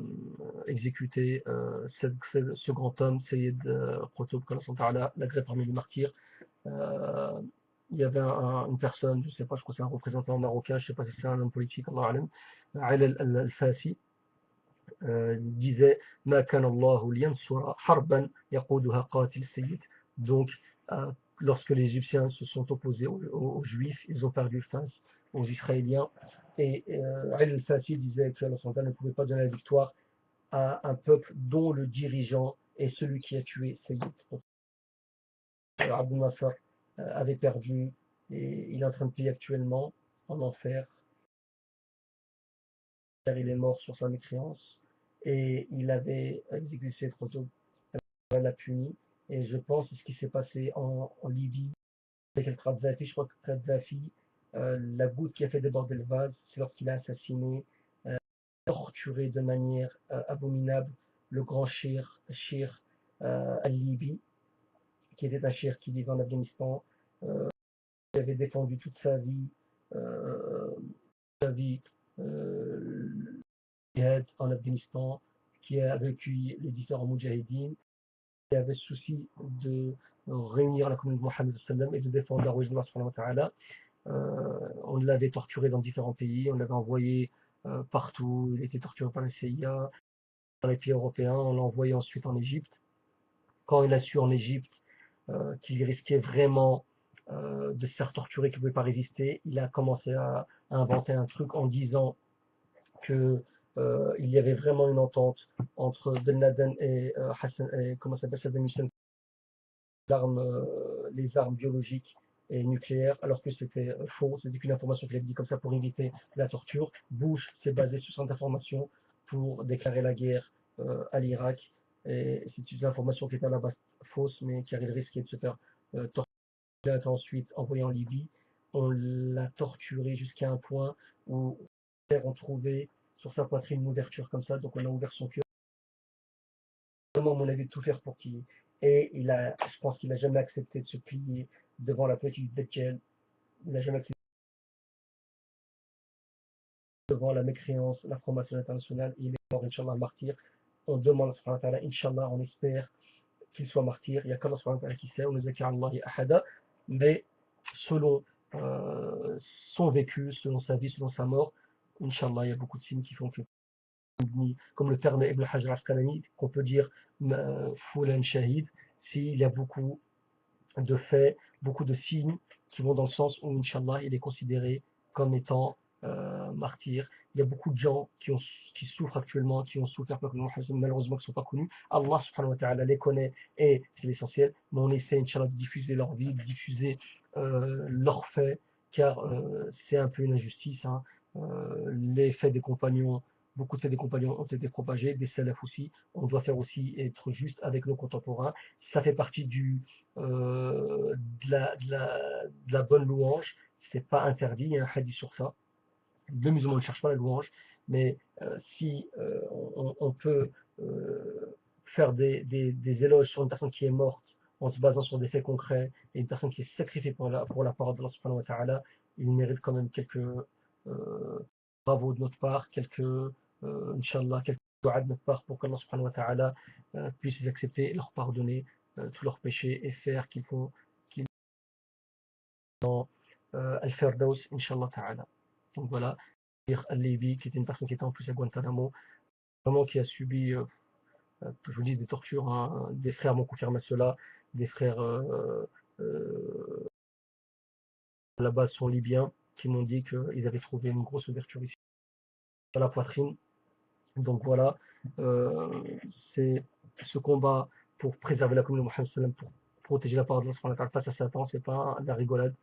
exécuté ce grand homme, Sayyid Qutb, l'agré parmi les martyrs. Euh, il y avait une personne, je ne sais pas, je crois que c'est un représentant marocain, je ne sais pas si c'est un homme politique, Allah alam, Ali al-Fassi, disait ما كان الله لينصر حربا يقودها قاتل السيد. Donc lorsque les Égyptiens se sont opposés aux Juifs, ils ont perdu face aux Israéliens, et Ali al-Fassi disait que Allah ne pouvait pas donner la victoire à un peuple dont le dirigeant est celui qui a tué Sayyid. Abdel Nasser avait perdu et il est en train de payer actuellement en enfer. Il est mort sur sa mécréance et il avait exécuté trop tôt. Elle l'a puni. Et je pense que ce qui s'est passé en Libye avec el Kadhafi, je crois que Kadhafi, la goutte qui a fait déborder le vase, c'est lorsqu'il a assassiné, torturé de manière abominable le grand Shir al-Libi, qui était un Shir qui vivait en Afghanistan, qui avait défendu toute euh, sa vie en Afghanistan, qui a vécu les différents moudjahidines, qui avait souci de réunir la communauté de Mohammed et de défendre la religion de Allah. On l'avait torturé dans différents pays, on l'avait envoyé partout, il était torturé par la CIA, par les pays européens, on l'a envoyé ensuite en Égypte. Quand il a su en Égypte qu'il risquait vraiment de se faire torturer, qu'il ne pouvait pas résister. Il a commencé à inventer un truc en disant que il y avait vraiment une entente entre Ben Laden et Hassan, et comment ça s'appelle, Saddam Hussein, les armes biologiques et nucléaires, alors que c'était faux, c'était qu'une information qu'il a dit comme ça pour éviter la torture. Bush s'est basé sur cette information pour déclarer la guerre à l'Irak, et c'est une information qui est à la base fausse, mais qui avait le risque de se faire torturer. Il a été ensuite envoyé en Libye, on l'a torturé jusqu'à un point où on trouvait sur sa poitrine une ouverture comme ça, donc on a ouvert son cœur. Vraiment, à mon avis, de tout faire pour qu'il. Et je pense qu'il n'a jamais accepté de se plier devant la petite Dajjal. Il n'a jamais accepté devant la mécréance, la franc-maçonnerie internationale. Il est mort, Inch'Allah, martyr. On demande à Allah, Inch'Allah, on espère qu'il soit martyr. Il n'y a qu'Allah qui sait, on nous a Allah ahada. Mais selon son vécu, selon sa vie, selon sa mort, Inch'Allah, il y a beaucoup de signes qui font que, comme le terme Ibn Hajar al-Asqalani, qu'on peut dire Fulan Shahid, s'il y a beaucoup de faits, beaucoup de signes qui vont dans le sens où, Inch'Allah, il est considéré comme étant martyr. Il y a beaucoup de gens qui souffrent actuellement, qui ont souffert malheureusement qui ne sont pas connus. Allah subhanahu wa ta'ala les connaît et c'est l'essentiel, mais on essaie, Inch'Allah, de diffuser leur vie, de diffuser leurs faits, car c'est un peu une injustice. Hein. Les faits des compagnons, beaucoup de faits des compagnons ont été propagés, des salafs aussi. On doit faire aussi être juste avec nos contemporains. Ça fait partie de la bonne louange. C'est pas interdit, il y a un hadith sur ça. Le musulman ne cherche pas la louange, mais si on peut faire des éloges sur une personne qui est morte en se basant sur des faits concrets et une personne qui est sacrifiée pour la parole de Allah subhanahu wa ta'ala, il mérite quand même quelques bravos de notre part, Inch'Allah, quelques doigts de notre part pour qu'Allah subhanahu wa ta'ala puisse les accepter et leur pardonner tous leurs péchés et faire qu'ils dans Al-Firdaus, Inch'Allah ta'ala. Donc voilà, Al-Libi, qui était une personne qui était en plus à Guantanamo, vraiment qui a subi, je vous dis, des tortures. Hein. Des frères m'ont confirmé cela, des frères à la base sont libyens, qui m'ont dit qu'ils avaient trouvé une grosse ouverture ici dans la poitrine. Donc voilà, c'est ce combat pour préserver la communauté de Mohammed, pour protéger la parole de Allah face à Satan, c'est pas de la rigolade.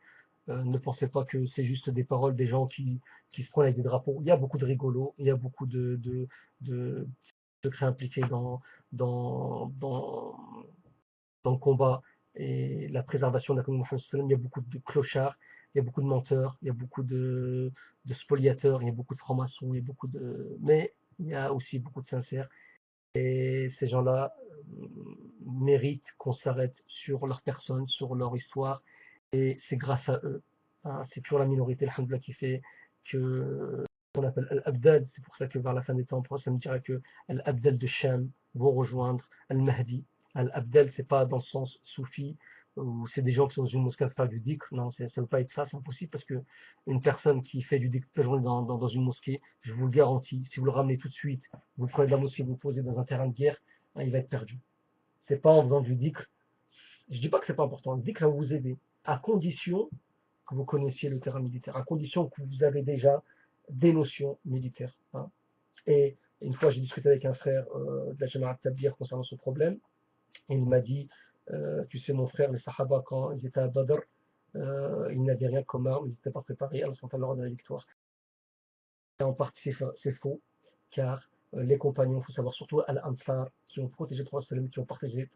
Ne pensez pas que c'est juste des paroles des gens qui se prennent avec des drapeaux. Il y a beaucoup de rigolos, il y a beaucoup de secrets impliqués dans, dans, dans le combat et la préservation de la communauté musulmane. Il y a beaucoup de clochards, il y a beaucoup de menteurs, il y a beaucoup de spoliateurs, il y a beaucoup de francs-maçons, mais il y a aussi beaucoup de sincères. Et ces gens-là méritent qu'on s'arrête sur leur personne, sur leur histoire, et c'est grâce à eux. Hein, c'est toujours la minorité, alhamdoulilah, qui fait que qu'on appelle Al-Abdal. C'est pour ça que vers la fin des temps, ça me dira que Al-Abdal de Sham vont rejoindre Al-Mahdi. Al-Abdal, c'est pas dans le sens soufi, où c'est des gens qui sont dans une mosquée à faire du dhikr. Non, ça ne veut pas être ça, c'est impossible, parce que une personne qui fait du dhikr toute la journée dans une mosquée, je vous le garantis, si vous le ramenez tout de suite, vous prenez de la mosquée, vous le posez dans un terrain de guerre, hein, il va être perdu. C'est pas en faisant du dhikr. Je dis pas que c'est pas important. Le dhikr va vous aider, à condition que vous connaissiez le terrain militaire, à condition que vous avez déjà des notions militaires. Hein. Et une fois, j'ai discuté avec un frère de la Jamaat Tabligh concernant ce problème, et il m'a dit, tu sais mon frère, les Sahaba, quand ils étaient à Badr, ils n'avaient rien comme arme, ils n'étaient pas préparés, Allah leur donne la victoire. Et en partie, c'est faux, car les compagnons, il faut savoir, surtout Al-Ansar, qui ont protégé le Prophète, qui ont partagé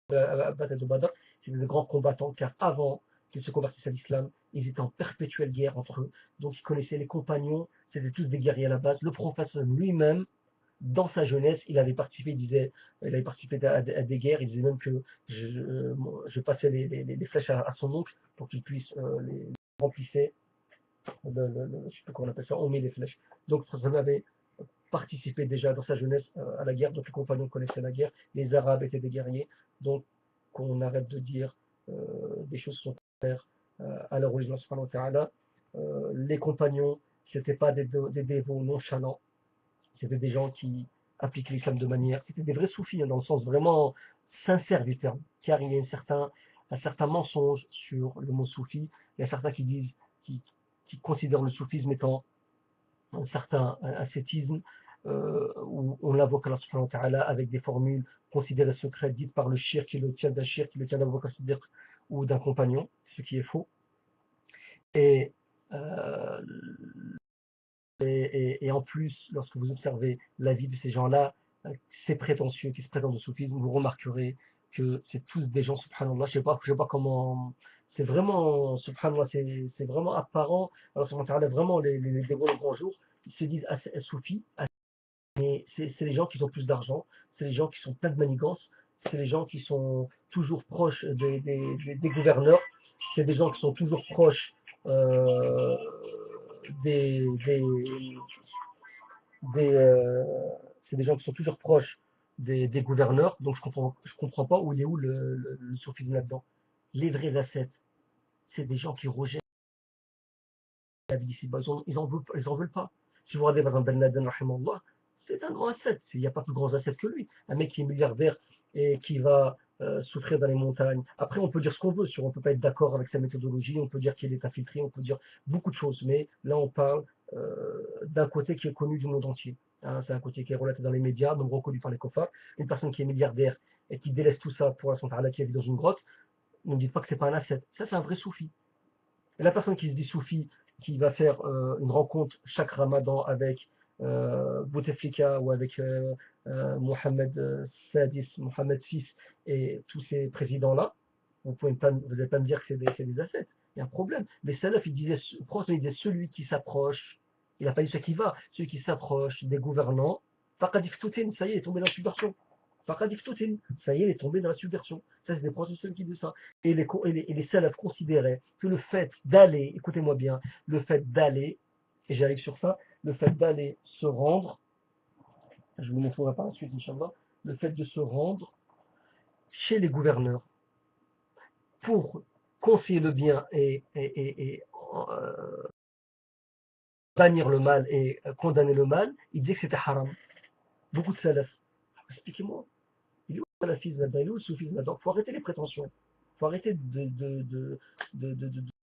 la bataille de Badr, c'était de grands combattants, car avant qu'ils se convertissent à l'islam, ils étaient en perpétuelle guerre entre eux. Donc ils connaissaient les compagnons, c'était tous des guerriers à la base. Le Prophète lui-même, dans sa jeunesse, il avait participé à des guerres, il disait même que je passais les flèches à son oncle pour qu'il puisse les remplisser, je ne sais plus comment on appelle ça, on met les flèches. Donc ça avait participé déjà dans sa jeunesse à la guerre, donc les compagnons connaissaient la guerre, les Arabes étaient des guerriers, donc qu'on arrête de dire des choses qui sont contraires à l'origine subhanahu wa ta'ala. Les compagnons, c'était pas des dévots nonchalants, c'était des gens qui appliquaient l'islam de manière, c'était des vrais soufis, hein, dans le sens vraiment sincère du terme, car il y a un certain un certain mensonge sur le mot soufi. Il y a certains qui disent, qui, qui considèrent le soufisme étant un certain ascétisme, où on l'invoque Allah subhanahu wa ta'ala avec des formules considérées secrètes dites par le shir qui le tient d'un shir, qui le tient d'un avocat ou d'un compagnon, ce qui est faux. Et, euh, et en plus, lorsque vous observez la vie de ces gens-là, ces prétentieux qui se prétendent au soufisme, vous remarquerez que c'est tous des gens, subhanallah, je sais pas comment, c'est vraiment, subhanallah, c'est vraiment apparent. Alors, subhanallah, ta'ala, vraiment, les grands jours, ils se disent soufis, mais c'est les gens qui ont plus d'argent, c'est les gens qui sont pleins de manigances, c'est les gens qui sont toujours proches des gouverneurs, c'est des gens qui sont toujours proches euh, des, des, des c'est des gens qui sont toujours proches des gouverneurs, donc je comprends pas où il est où le soufisme là-dedans. Les vrais ascètes, c'est des gens qui rejettent la vie d'ici bas, ils en veulent pas. Si vous regardez par exemple Ben Laden, rahimallah, c'est un grand ascète, il n'y a pas plus grand ascète que lui. Un mec qui est milliardaire et qui va souffrir dans les montagnes. Après, on peut dire ce qu'on veut sur, on peut pas être d'accord avec sa méthodologie, on peut dire qu'il est infiltré, on peut dire beaucoup de choses, mais là on parle d'un côté qui est connu du monde entier. Hein, c'est un côté qui est relaté dans les médias, donc reconnu par les kofars. Une personne qui est milliardaire et qui délaisse tout ça pour Allah qui vit dans une grotte, ne me dites pas que c'est pas un ascète. Ça, c'est un vrai soufi. Et la personne qui se dit soufi, qui va faire une rencontre chaque ramadan avec Bouteflika ou avec Mohamed Sadis, Mohamed VI et tous ces présidents-là, vous n'allez pas me dire que c'est des ascètes. Il y a un problème. Les salafs, ils disaient, celui qui s'approche, il n'a pas dit ce qui va, celui qui s'approche des gouvernants, faqad iftutin, ça y est, il est tombé dans la subversion. Faqad iftutin, ça y est, il est tombé dans la subversion. Ça, c'est des professeurs qui disent ça. Et les salafs considéraient que le fait d'aller, écoutez-moi bien, le fait d'aller, et j'arrive sur ça, le fait d'aller se rendre, je vous montrerai par la suite, Inch'Allah, le fait de se rendre chez les gouverneurs pour conseiller le bien et bannir le mal et condamner le mal, il disait que c'était haram. Beaucoup de salafs. Expliquez-moi, il est où le salafisme là-dedans, il est où le soufisme là-dedans? Il faut arrêter les prétentions. Il faut arrêter de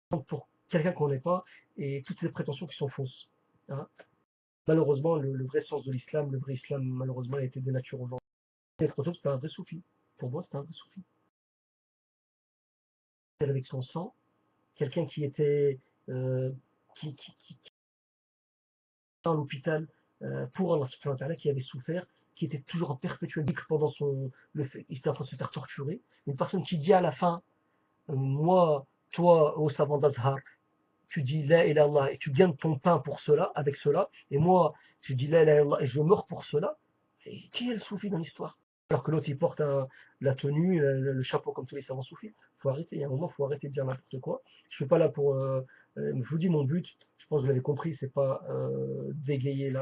prendre pour quelqu'un qu'on n'est pas et toutes ces prétentions qui sont fausses. Hein. Malheureusement, le vrai sens de l'islam, le vrai islam, malheureusement, a été dénaturé aujourd'hui. C'était un vrai soufi. Pour moi, c'était un vrai soufi. Avec son sang, quelqu'un qui était qui dans l'hôpital pour Allah subhanahu wa ta'ala, qui avait souffert, qui était toujours en perpétuel dhikr pendant il était en train de se faire torturer. Une personne qui dit à la fin, moi, toi, au savant d'Azhar, tu dis la ilaha illallah et tu gagnes ton pain pour cela, avec cela, et moi, je dis la ilaha illallah et je meurs pour cela. Et qui est le soufi dans l'histoire? Alors que l'autre, il porte la tenue, le chapeau comme tous les savants soufis. Faut arrêter, il y a un moment, il faut arrêter de dire n'importe quoi. Je suis pas là pour. Je vous dis, mon but, je pense que vous l'avez compris, c'est pas d'égayer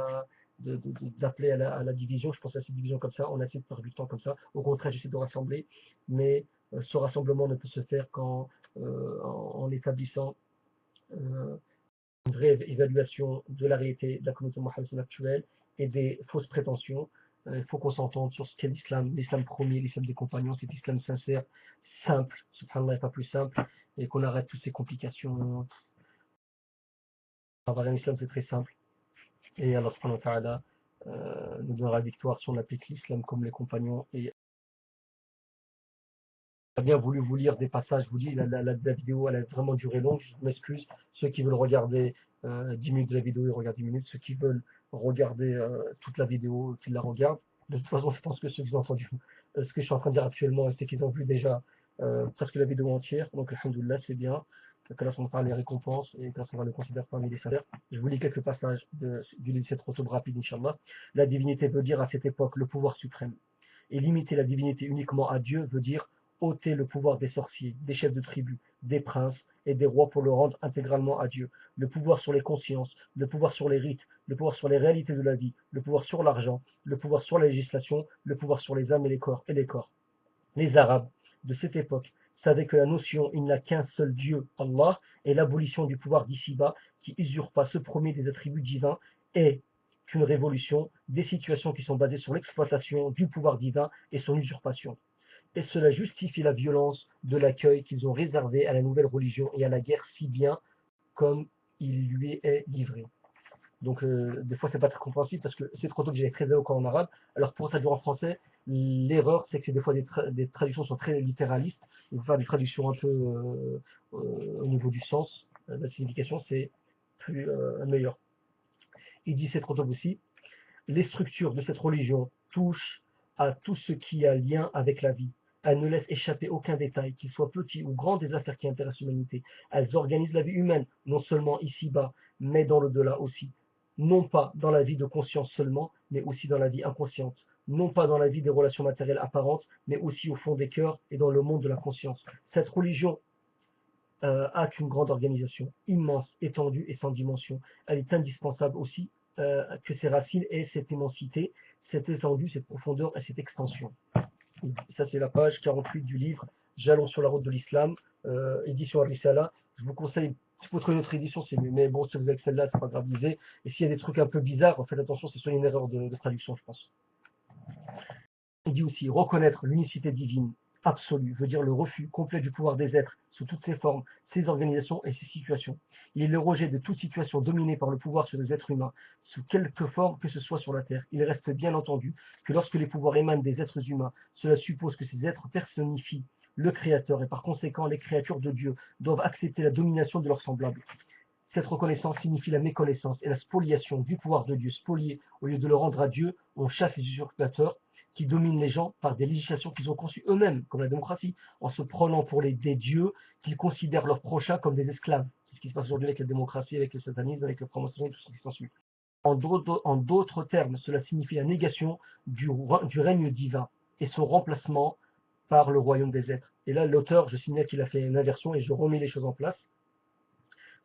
d'appeler à la division. Je pense à cette division comme ça, on essaie de perdre du temps comme ça. Au contraire, j'essaie de rassembler, mais ce rassemblement ne peut se faire qu'en en établissant euh, une vraie évaluation de la réalité de la communauté mohammedienne actuelle et des fausses prétentions. Il faut qu'on s'entende sur ce qu'est l'islam premier, l'islam des compagnons, cet islam sincère, simple, subhanallah, pas plus simple, et qu'on arrête toutes ces complications. Avoir un islam, c'est très simple. Et Allah subhanahu wa ta'ala nous donnera la victoire si on applique l'islam comme les compagnons. Et j'ai bien voulu vous lire des passages, je vous dis, la vidéo, elle a vraiment duré longue, je m'excuse. Ceux qui veulent regarder 10 minutes de la vidéo, ils regardent 10 minutes. Ceux qui veulent regarder toute la vidéo, qu'ils la regardent. De toute façon, je pense que ceux qui ont entendu ce que je suis en train de dire actuellement, c'est qu'ils ont vu déjà presque la vidéo entière. Donc, alhamdoulilah, c'est bien. Que là, on parle les récompenses et que là, on va le considérer parmi les salaires. Je vous lis quelques passages du livre de cette route rapide, Inch'Allah. La divinité veut dire à cette époque le pouvoir suprême. Et limiter la divinité uniquement à Dieu veut dire ôter le pouvoir des sorciers, des chefs de tribus, des princes et des rois pour le rendre intégralement à Dieu. Le pouvoir sur les consciences, le pouvoir sur les rites, le pouvoir sur les réalités de la vie, le pouvoir sur l'argent, le pouvoir sur la législation, le pouvoir sur les âmes et les corps. Les Arabes de cette époque savaient que la notion il n'a qu'un seul Dieu, Allah, est l'abolition du pouvoir d'ici-bas qui usurpa ce premier des attributs divins est qu'une révolution des situations qui sont basées sur l'exploitation du pouvoir divin et son usurpation. et cela justifie la violence de l'accueil qu'ils ont réservé à la nouvelle religion et à la guerre si bien comme il lui est livré. Donc, des fois, c'est pas très compréhensible parce que c'est trop tôt que j'ai très éloquent en arabe. Alors, pour traduire en français, l'erreur, c'est que des fois, des traductions sont très littéralistes. Il faut faire des traductions un peu au niveau du sens, de la signification, c'est plus meilleur. Il dit c'est trop tôt aussi. Les structures de cette religion touchent à tout ce qui a lien avec la vie. Elles ne laissent échapper aucun détail, qu'il soit petit ou grand, des affaires qui intéressent l'humanité. Elles organisent la vie humaine, non seulement ici-bas, mais dans le-delà aussi. Non pas dans la vie de conscience seulement, mais aussi dans la vie inconsciente. Non pas dans la vie des relations matérielles apparentes, mais aussi au fond des cœurs et dans le monde de la conscience. Cette religion a une grande organisation, immense, étendue et sans dimension. Elle est indispensable aussi que ses racines aient cette immensité, cette étendue, cette profondeur et cette extension. Ça, c'est la page 48 du livre Jalons sur la route de l'islam, édition Al-Risala. Je vous conseille, si vous trouvez une autre édition, c'est mieux. Mais bon, si vous avez celle-là, c'est pas grave, lisez. Et s'il y a des trucs un peu bizarres, faites attention, c'est soit une erreur de traduction, je pense. Il dit aussi reconnaître l'unicité divine absolue veut dire le refus complet du pouvoir des êtres sous toutes ses formes, ses organisations et ses situations. Il est le rejet de toute situation dominée par le pouvoir sur les êtres humains, sous quelque forme que ce soit sur la Terre. Il reste bien entendu que lorsque les pouvoirs émanent des êtres humains, cela suppose que ces êtres personnifient le Créateur et par conséquent les créatures de Dieu doivent accepter la domination de leurs semblables. Cette reconnaissance signifie la méconnaissance et la spoliation du pouvoir de Dieu. Spolié, au lieu de le rendre à Dieu, on chasse les usurpateurs qui dominent les gens par des législations qu'ils ont conçues eux-mêmes, comme la démocratie, en se prenant pour des dieux qu'ils considèrent leurs prochains comme des esclaves. C'est ce qui se passe aujourd'hui avec la démocratie, avec le satanisme, avec le franc-maçonnerie, tout ce qui s'ensuit. En d'autres termes, cela signifie la négation du règne divin et son remplacement par le royaume des êtres. Et là, l'auteur, je signale qu'il a fait une inversion et je remets les choses en place.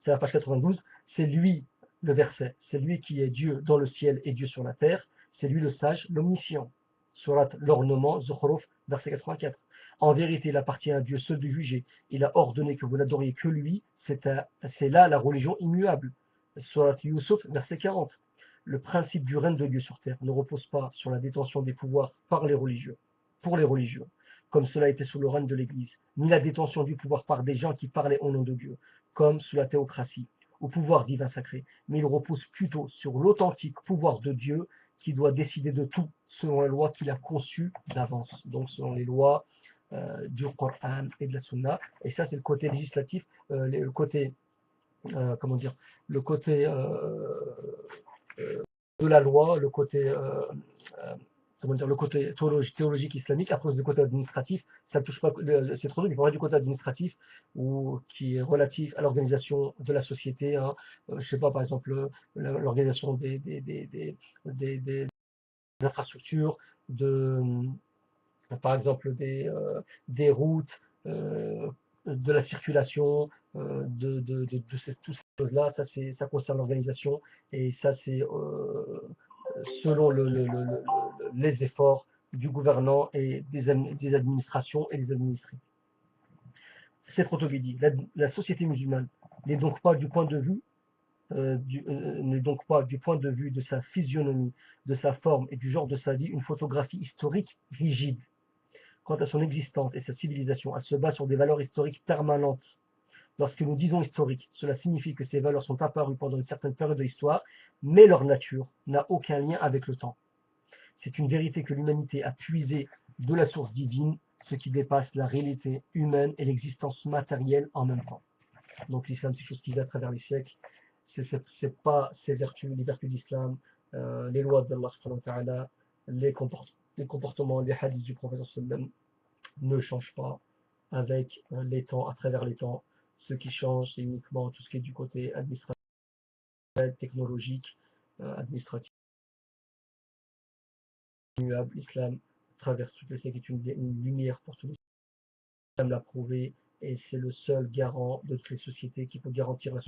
C'est la page 92, c'est lui le verset, c'est lui qui est Dieu dans le ciel et Dieu sur la terre, c'est lui le sage, l'omniscient. Surat l'ornement, Zukhruf, verset 84. En vérité, il appartient à Dieu seul de juger. Il a ordonné que vous n'adoriez que lui. C'est là la religion immuable. Surat Yusuf, verset 40. Le principe du règne de Dieu sur terre ne repose pas sur la détention des pouvoirs par les religieux, pour les religieux, comme cela était sous le règne de l'Église, ni la détention du pouvoir par des gens qui parlaient au nom de Dieu, comme sous la théocratie, au pouvoir divin sacré, mais il repose plutôt sur l'authentique pouvoir de Dieu qui doit décider de tout selon les lois qu'il a conçues d'avance, donc selon les lois du Coran et de la Sunna. Et ça, c'est le côté législatif, le côté, comment dire, le côté de la loi, le côté comment dire, le côté théologique islamique. Après, le côté administratif, ça ne touche pas, c'est trop dur, il faudrait du côté administratif ou qui est relatif à l'organisation de la société. Hein. Je sais pas, par exemple, l'organisation des infrastructures, par exemple des routes, de la circulation, toutes ces choses-là, ça concerne l'organisation et ça c'est selon les efforts du gouvernant et des administrations et des administrés. C'est Protobédie. La société musulmane n'est donc pas du point de vue n'est donc pas du point de vue de sa physionomie, de sa forme et du genre de sa vie une photographie historique rigide. Quant à son existence et sa civilisation, elle se base sur des valeurs historiques permanentes. Lorsque nous disons historique, cela signifie que ces valeurs sont apparues pendant une certaine période de l'histoire, mais leur nature n'a aucun lien avec le temps. C'est une vérité que l'humanité a puisée de la source divine, ce qui dépasse la réalité humaine et l'existence matérielle en même temps. Donc l'islam, c'est quelque chose qui va à travers les siècles. C'est pas ses vertus, les vertus d'islam, les lois d'Allah subhanahu wa ta'ala, les comportements, les hadiths du prophète sallam ne changent pas avec les temps, à travers les temps. Ce qui change, c'est uniquement tout ce qui est du côté administratif, technologique, administratif, immuable. L'islam traverse toutes les siècles, est une lumière pour tous les l'islam l'a prouvé et c'est le seul garant de toutes les sociétés qui peut garantir la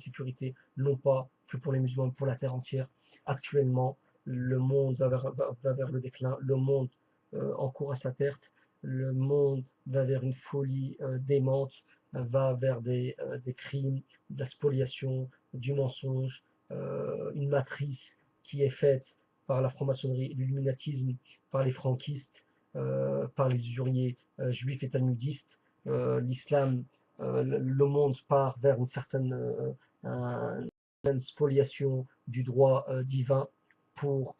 sécurité, non pas que pour les musulmans, mais pour la terre entière. Actuellement, le monde va vers le déclin, le monde encourt à sa perte, le monde va vers une folie démente, va vers des crimes, de la spoliation, du mensonge, une matrice qui est faite par la franc-maçonnerie, l'illuminatisme, par les franquistes, par les usuriers juifs et talmudistes. L'islam, le monde part vers une certaine spoliation du droit divin pour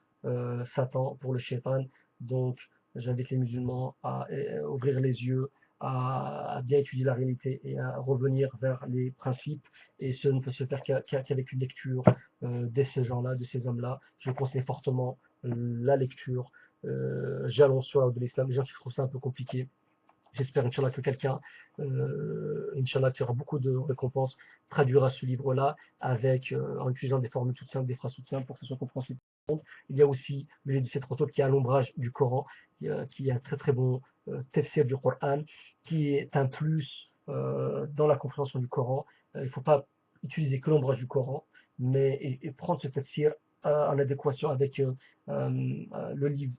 Satan, pour le shaitan. Donc, j'invite les musulmans à ouvrir les yeux, à bien étudier la réalité et à revenir vers les principes. Et ce ne peut se faire qu'avec une lecture de ces gens-là, de ces hommes-là. Je conseille fortement la lecture. Jalons sur l'art de l'islam. Les gens qui trouvent ça un peu compliqué, j'espère, Inch'Allah, que quelqu'un, Inch'Allah, qui aura beaucoup de récompenses, traduira ce livre-là en utilisant des formules toutes simples, des phrases toutes simples pour que ce soit compréhensible pour tout le monde. Il y a aussi le livre de cette photo qui est à l'ombrage du Coran, qui est un très très bon tafsir du Coran, qui est un plus dans la compréhension du Coran. Il ne faut pas utiliser que l'ombrage du Coran, mais et prendre ce tafsir en adéquation avec le livre,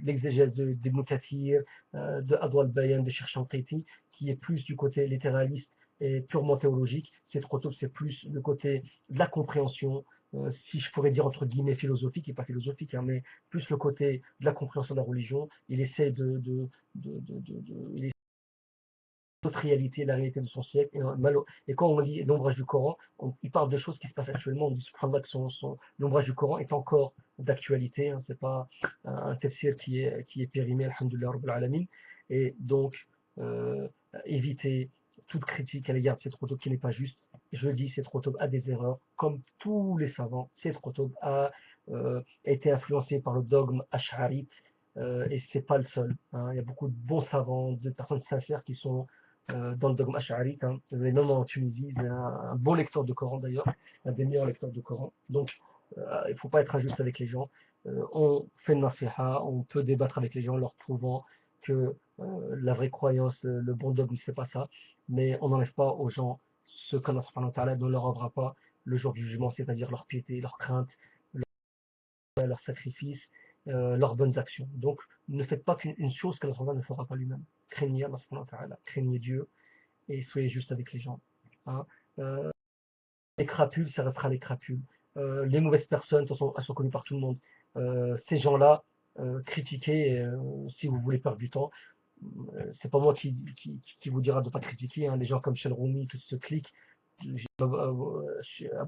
l'exégèse d'Ibn Kathir, de Adwal Bayan de Cherchankaiti, qui est plus du côté littéraliste et purement théologique. C'est trop tôt, c'est plus le côté de la compréhension, si je pourrais dire entre guillemets philosophique, et pas philosophique, hein, mais plus le côté de la compréhension de la religion. Il essaie il essaie notre réalité, la réalité de son siècle. Et quand on lit l'ombrage du Coran, il parle de choses qui se passent actuellement. On dit subhanallah que l'ombrage du Coran est encore d'actualité. Hein, c'est pas un tafsir qui est périmé, alhamdoulilah rabbil alamin. Et donc, euh, éviter toute critique à l'égard de cette route qui n'est pas juste. Je le dis, cette route a des erreurs, comme tous les savants. Cette route a été influencée par le dogme ash'ari, et c'est pas le seul. Hein. Il y a beaucoup de bons savants, de personnes sincères qui sont dans le dogme ash'ari. Hein. Vous avez même en Tunisie, un bon lecteur de Coran d'ailleurs, un des meilleurs lecteurs de Coran. Donc, il ne faut pas être injuste avec les gens. On fait une nasiha, on peut débattre avec les gens, leur prouvant que la vraie croyance, le bon dogme, c'est pas ça. Mais on n'enlève pas aux gens ce qu'Allah subhanahu wa ta'ala ne leur enlèvera pas le jour du jugement, c'est-à-dire leur piété, leur crainte, leur sacrifice, leurs bonnes actions. Donc, ne faites pas qu'une chose qu'Allah ne fera pas lui-même. Craignez Allah subhanahu wa ta'ala, craignez Dieu et soyez juste avec les gens. Hein. Euh, les crapules, ça restera les crapules. Les mauvaises personnes, elles sont connues par tout le monde. Ces gens-là, critiquez si vous voulez perdre du temps. C'est pas moi qui vous dira de ne pas critiquer. Hein. Les gens comme Shalroumi, tout ce clic, Abou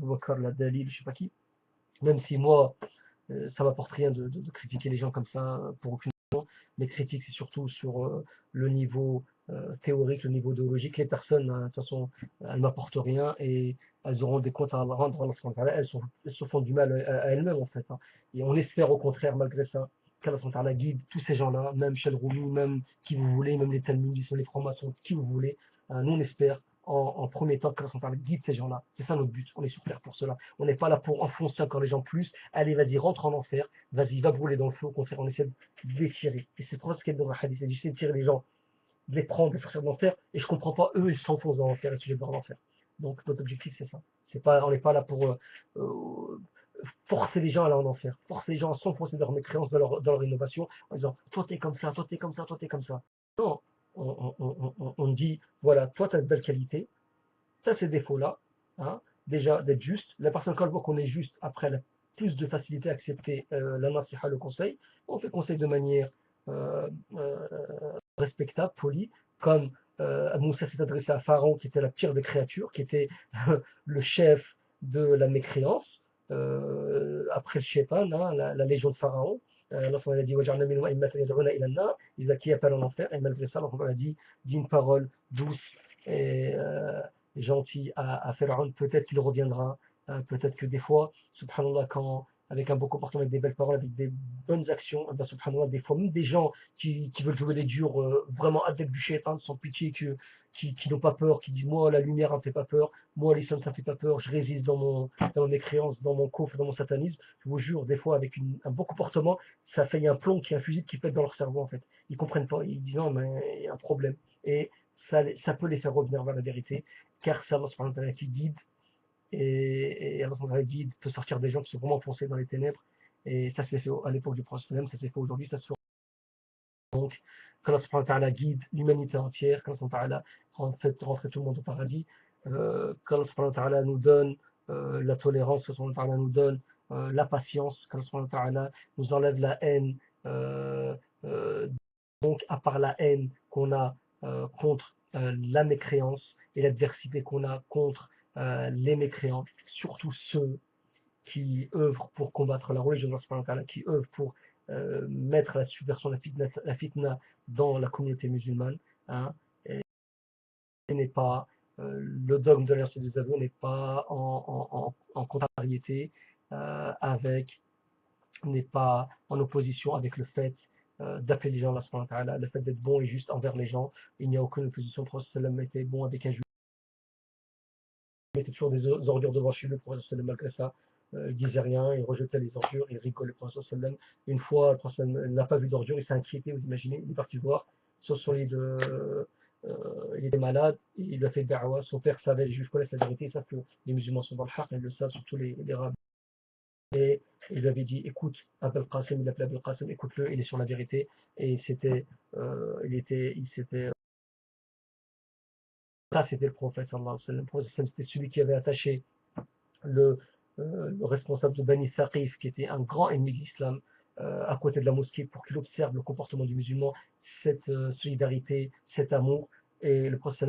Bakr, la Dalil, je sais pas qui. Même si moi, ça m'apporte rien de critiquer les gens comme ça pour aucune raison. Mes critiques, c'est surtout sur le niveau théorique, le niveau idéologique. Les personnes, de toute façon, elles m'apportent rien et elles auront des comptes à rendre. Elles se font du mal à elles-mêmes, en fait. Hein. Et on espère, au contraire, malgré ça, qu'Allah guide tous ces gens-là, même Shel Roumi, même qui vous voulez, même les Talmudistes, les francs-maçons, qui vous voulez. Nous, on espère en premier temps qu'Allah guide ces gens-là. C'est ça notre but. On est sur terre pour cela. On n'est pas là pour enfoncer encore les gens plus. Allez, vas-y, rentre en enfer. Vas-y, va brûler dans le feu. Au contraire, on essaie de les tirer. Et c'est pour ça ce qu'il y a dans le hadith. C'est d'essayer de tirer les gens, de les prendre, de les sortir de l'enfer. Et je comprends pas, eux, ils s'enfoncent dans l'enfer et tu les barres dans l'enfer. Donc, notre objectif, c'est ça. C'est pas, on n'est pas là pour forcer les gens à aller en enfer. Forcer les gens à s'enfoncer dans leur mécréance, dans leur innovation, en disant, toi, t'es comme ça, toi, t'es comme ça, toi, t'es comme ça. Non. On dit, voilà, toi, tu as de belles qualités, ça, ces défauts-là, hein, déjà d'être juste. La personne, quand elle voit qu'on est juste, après, elle a plus de facilité à accepter la nasiha, le conseil. On fait conseil de manière euh, euh, respectable, polie, comme Moussa s'est adressé à Pharaon, qui était la pire des créatures, qui était le chef de la mécréance, après le Shaitan, hein, la légion de Pharaon. Allah a dit qui appellent en enfer, et malgré ça, Allah a dit une parole douce et gentil à Pharaon, peut-être qu'il reviendra, peut-être que des fois, subhanallah, quand, avec un beau comportement, avec des belles paroles, avec des bonnes actions, ben, subhanallah, des fois, même des gens qui veulent jouer les durs, vraiment adeptes du shaitan, sans pitié, qui n'ont pas peur, qui disent, moi, la lumière, ça me fait pas peur, moi, l'islam, ça me fait pas peur, je résiste dans mes créances, dans mon coffre, dans mon satanisme, je vous jure, des fois, avec un bon comportement, ça fait un plomb qui est un fusil qui pète dans leur cerveau, en fait. Ils comprennent pas, ils disent, non, mais il y a un problème. Et ça peut les faire revenir vers la vérité, car c'est Allah subhanahu wa ta'ala qui guide, et Allah subhanahu wa ta'ala guide, peut sortir des gens qui sont vraiment enfoncés dans les ténèbres, et ça s'est fait à l'époque du prophète, ça s'est fait aujourd'hui, ça se fait donc, qu'Allah subhanahu wa ta'ala guide l'humanité entière, qu'Allah subhanahu wa ta'ala fait rentrer tout le monde au paradis, qu'Allah subhanahu wa ta'ala nous donne la tolérance, qu'Allah subhanahu wa ta'ala nous donne la patience, qu'Allah subhanahu wa ta'ala nous enlève la haine, euh, euh, donc par la haine qu'on a contre la mécréance et l'adversité qu'on a contre les mécréants, surtout ceux qui œuvrent pour combattre la religion d'Allah, qui œuvrent pour mettre la subversion, la fitna dans la communauté musulmane. Hein, et n'est pas le dogme de l'Alliance des aveux n'est pas en contrariété avec, n'est pas en opposition avec le fait d'appeler les gens à Allah, le fait d'être bon et juste envers les gens. Il n'y a aucune opposition. Le prophète était bon avec un juif. Il mettait toujours des ordures devant chez lui. Le prophète malgré ça, il disait rien, il rejetait les ordures, il rigolait. Le prophète une fois, le prophète n'a pas vu d'ordures, il s'est inquiété, vous imaginez, il est parti voir sur son lit il était malade, il a fait da'wa, son père savait, les juifs connaissent la vérité, ils savent que les musulmans sont dans le haq, ils le savent, surtout les rabbins. Et il lui avait dit, écoute, Abel Qasim, il appelait Abel Qasim, écoute-le, il est sur la vérité. Et c'était, ça c'était le prophète, sallallahu alayhi wa sallam. Le prophète, c'était celui qui avait attaché le, le responsable de Bani Saqif, qui était un grand ennemi de l'islam, à côté de la mosquée pour qu'il observe le comportement du musulman, cette solidarité, cet amour. Et le prophète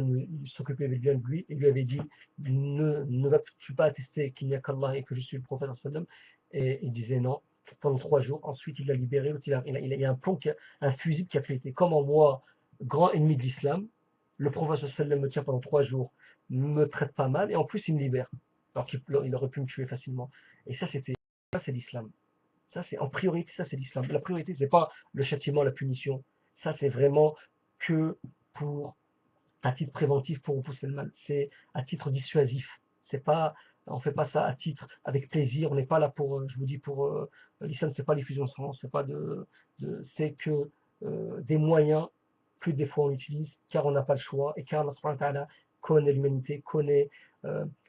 s'occupait bien de lui et lui avait dit ne vas-tu pas attester qu'il n'y a qu'Allah et que je suis le prophète sallam. Et il disait non pendant 3 jours. Ensuite, il l'a libéré. Il y a un plomb, un fusible qui a pété. Comment moi, grand ennemi de l'islam, le prophète sallam me tient pendant 3 jours, me traite pas mal et en plus il me libère alors qu'il aurait pu me tuer facilement. Et ça, c'est l'islam. Ça, c'est en priorité, ça, c'est l'islam. La priorité, c'est pas le châtiment, la punition. Ça, c'est vraiment que pour à titre préventif pour repousser le mal. C'est à titre dissuasif. C'est pas, on fait pas ça à titre avec plaisir. On n'est pas là pour, je vous dis, pour l'islam, c'est pas l'effusion de sang, c'est pas c'est que des moyens que des fois on utilise car on n'a pas le choix et car Allah connaît l'humanité, connaît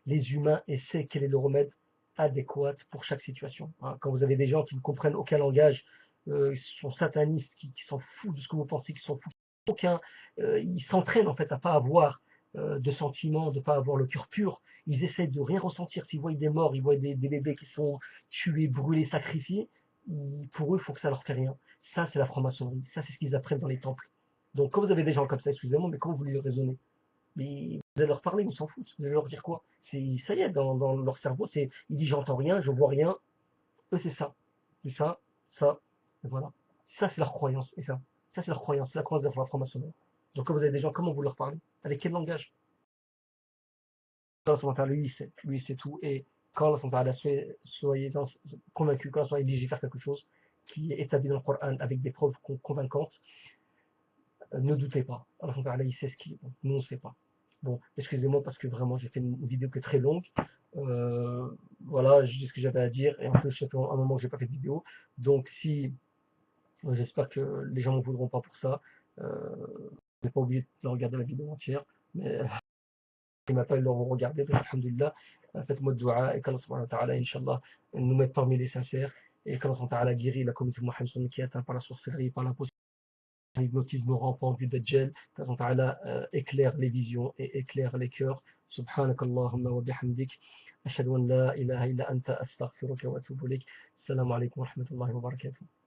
les humains et sait quel est le remède adéquat pour chaque situation. Hein, quand vous avez des gens qui ne comprennent aucun langage, ils sont satanistes, qui s'en foutent de ce que vous pensez, qui s'en foutent aucun, ils s'entraînent en fait à pas avoir de sentiments, de pas avoir le cœur pur. Ils essaient de rien ressentir. S'ils voient des morts, ils voient des bébés qui sont tués, brûlés, sacrifiés, pour eux, il faut que ça leur fait rien. Ça, c'est la franc-maçonnerie. Ça, c'est ce qu'ils apprennent dans les temples. Donc, quand vous avez des gens comme ça, excusez-moi, mais comment vous voulez raisonner? Mais vous allez leur parler, ils s'en foutent. Vous allez leur dire quoi? Ça y est, dans leur cerveau, il dit j'entends rien, je vois rien. Eux, c'est ça. C'est ça, et voilà. Ça, c'est leur croyance. Et ça, c'est leur croyance. C'est la croyance de la franc-maçonnerie. Donc, quand vous avez des gens, comment vous leur parlez? Avec quel langage? Allah, lui, il sait tout. Et quand Allah, soyez convaincus, quand Allah dit faire quelque chose qui est établi dans le Coran avec des preuves convaincantes, ne doutez pas. Allah, il sait ce qu'il est. Nous, on ne sait pas. Bon, excusez-moi parce que vraiment, j'ai fait une vidéo qui est très longue. Voilà, j'ai dit ce que j'avais à dire. Et en plus, ça fait un moment que j'ai pas fait de vidéo. Donc, si j'espère que les gens ne m'en voudront pas pour ça. Je n'ai pas oublié de regarder la vidéo entière, mais ils m'appellent, leur regarder, donc alhamdulillah, faites-moi de dua et qu'Allah subhanahu wa ta'ala, Inch'Allah, nous mette parmi les sincères et qu'Allah subhanahu wa ta'ala guérit la communauté Mohammed qui est atteinte par la sorcellerie, par l'imposition, l'hypnotisme rampant du Dajjal, qu'Allah subhanahu wa ta'ala éclaire les visions et éclaire les cœurs. سبحانك اللهم وبحمدك أشهد أن لا إله إلا أنت أستغفرك وأتوب إليك السلام عليكم ورحمة الله وبركاته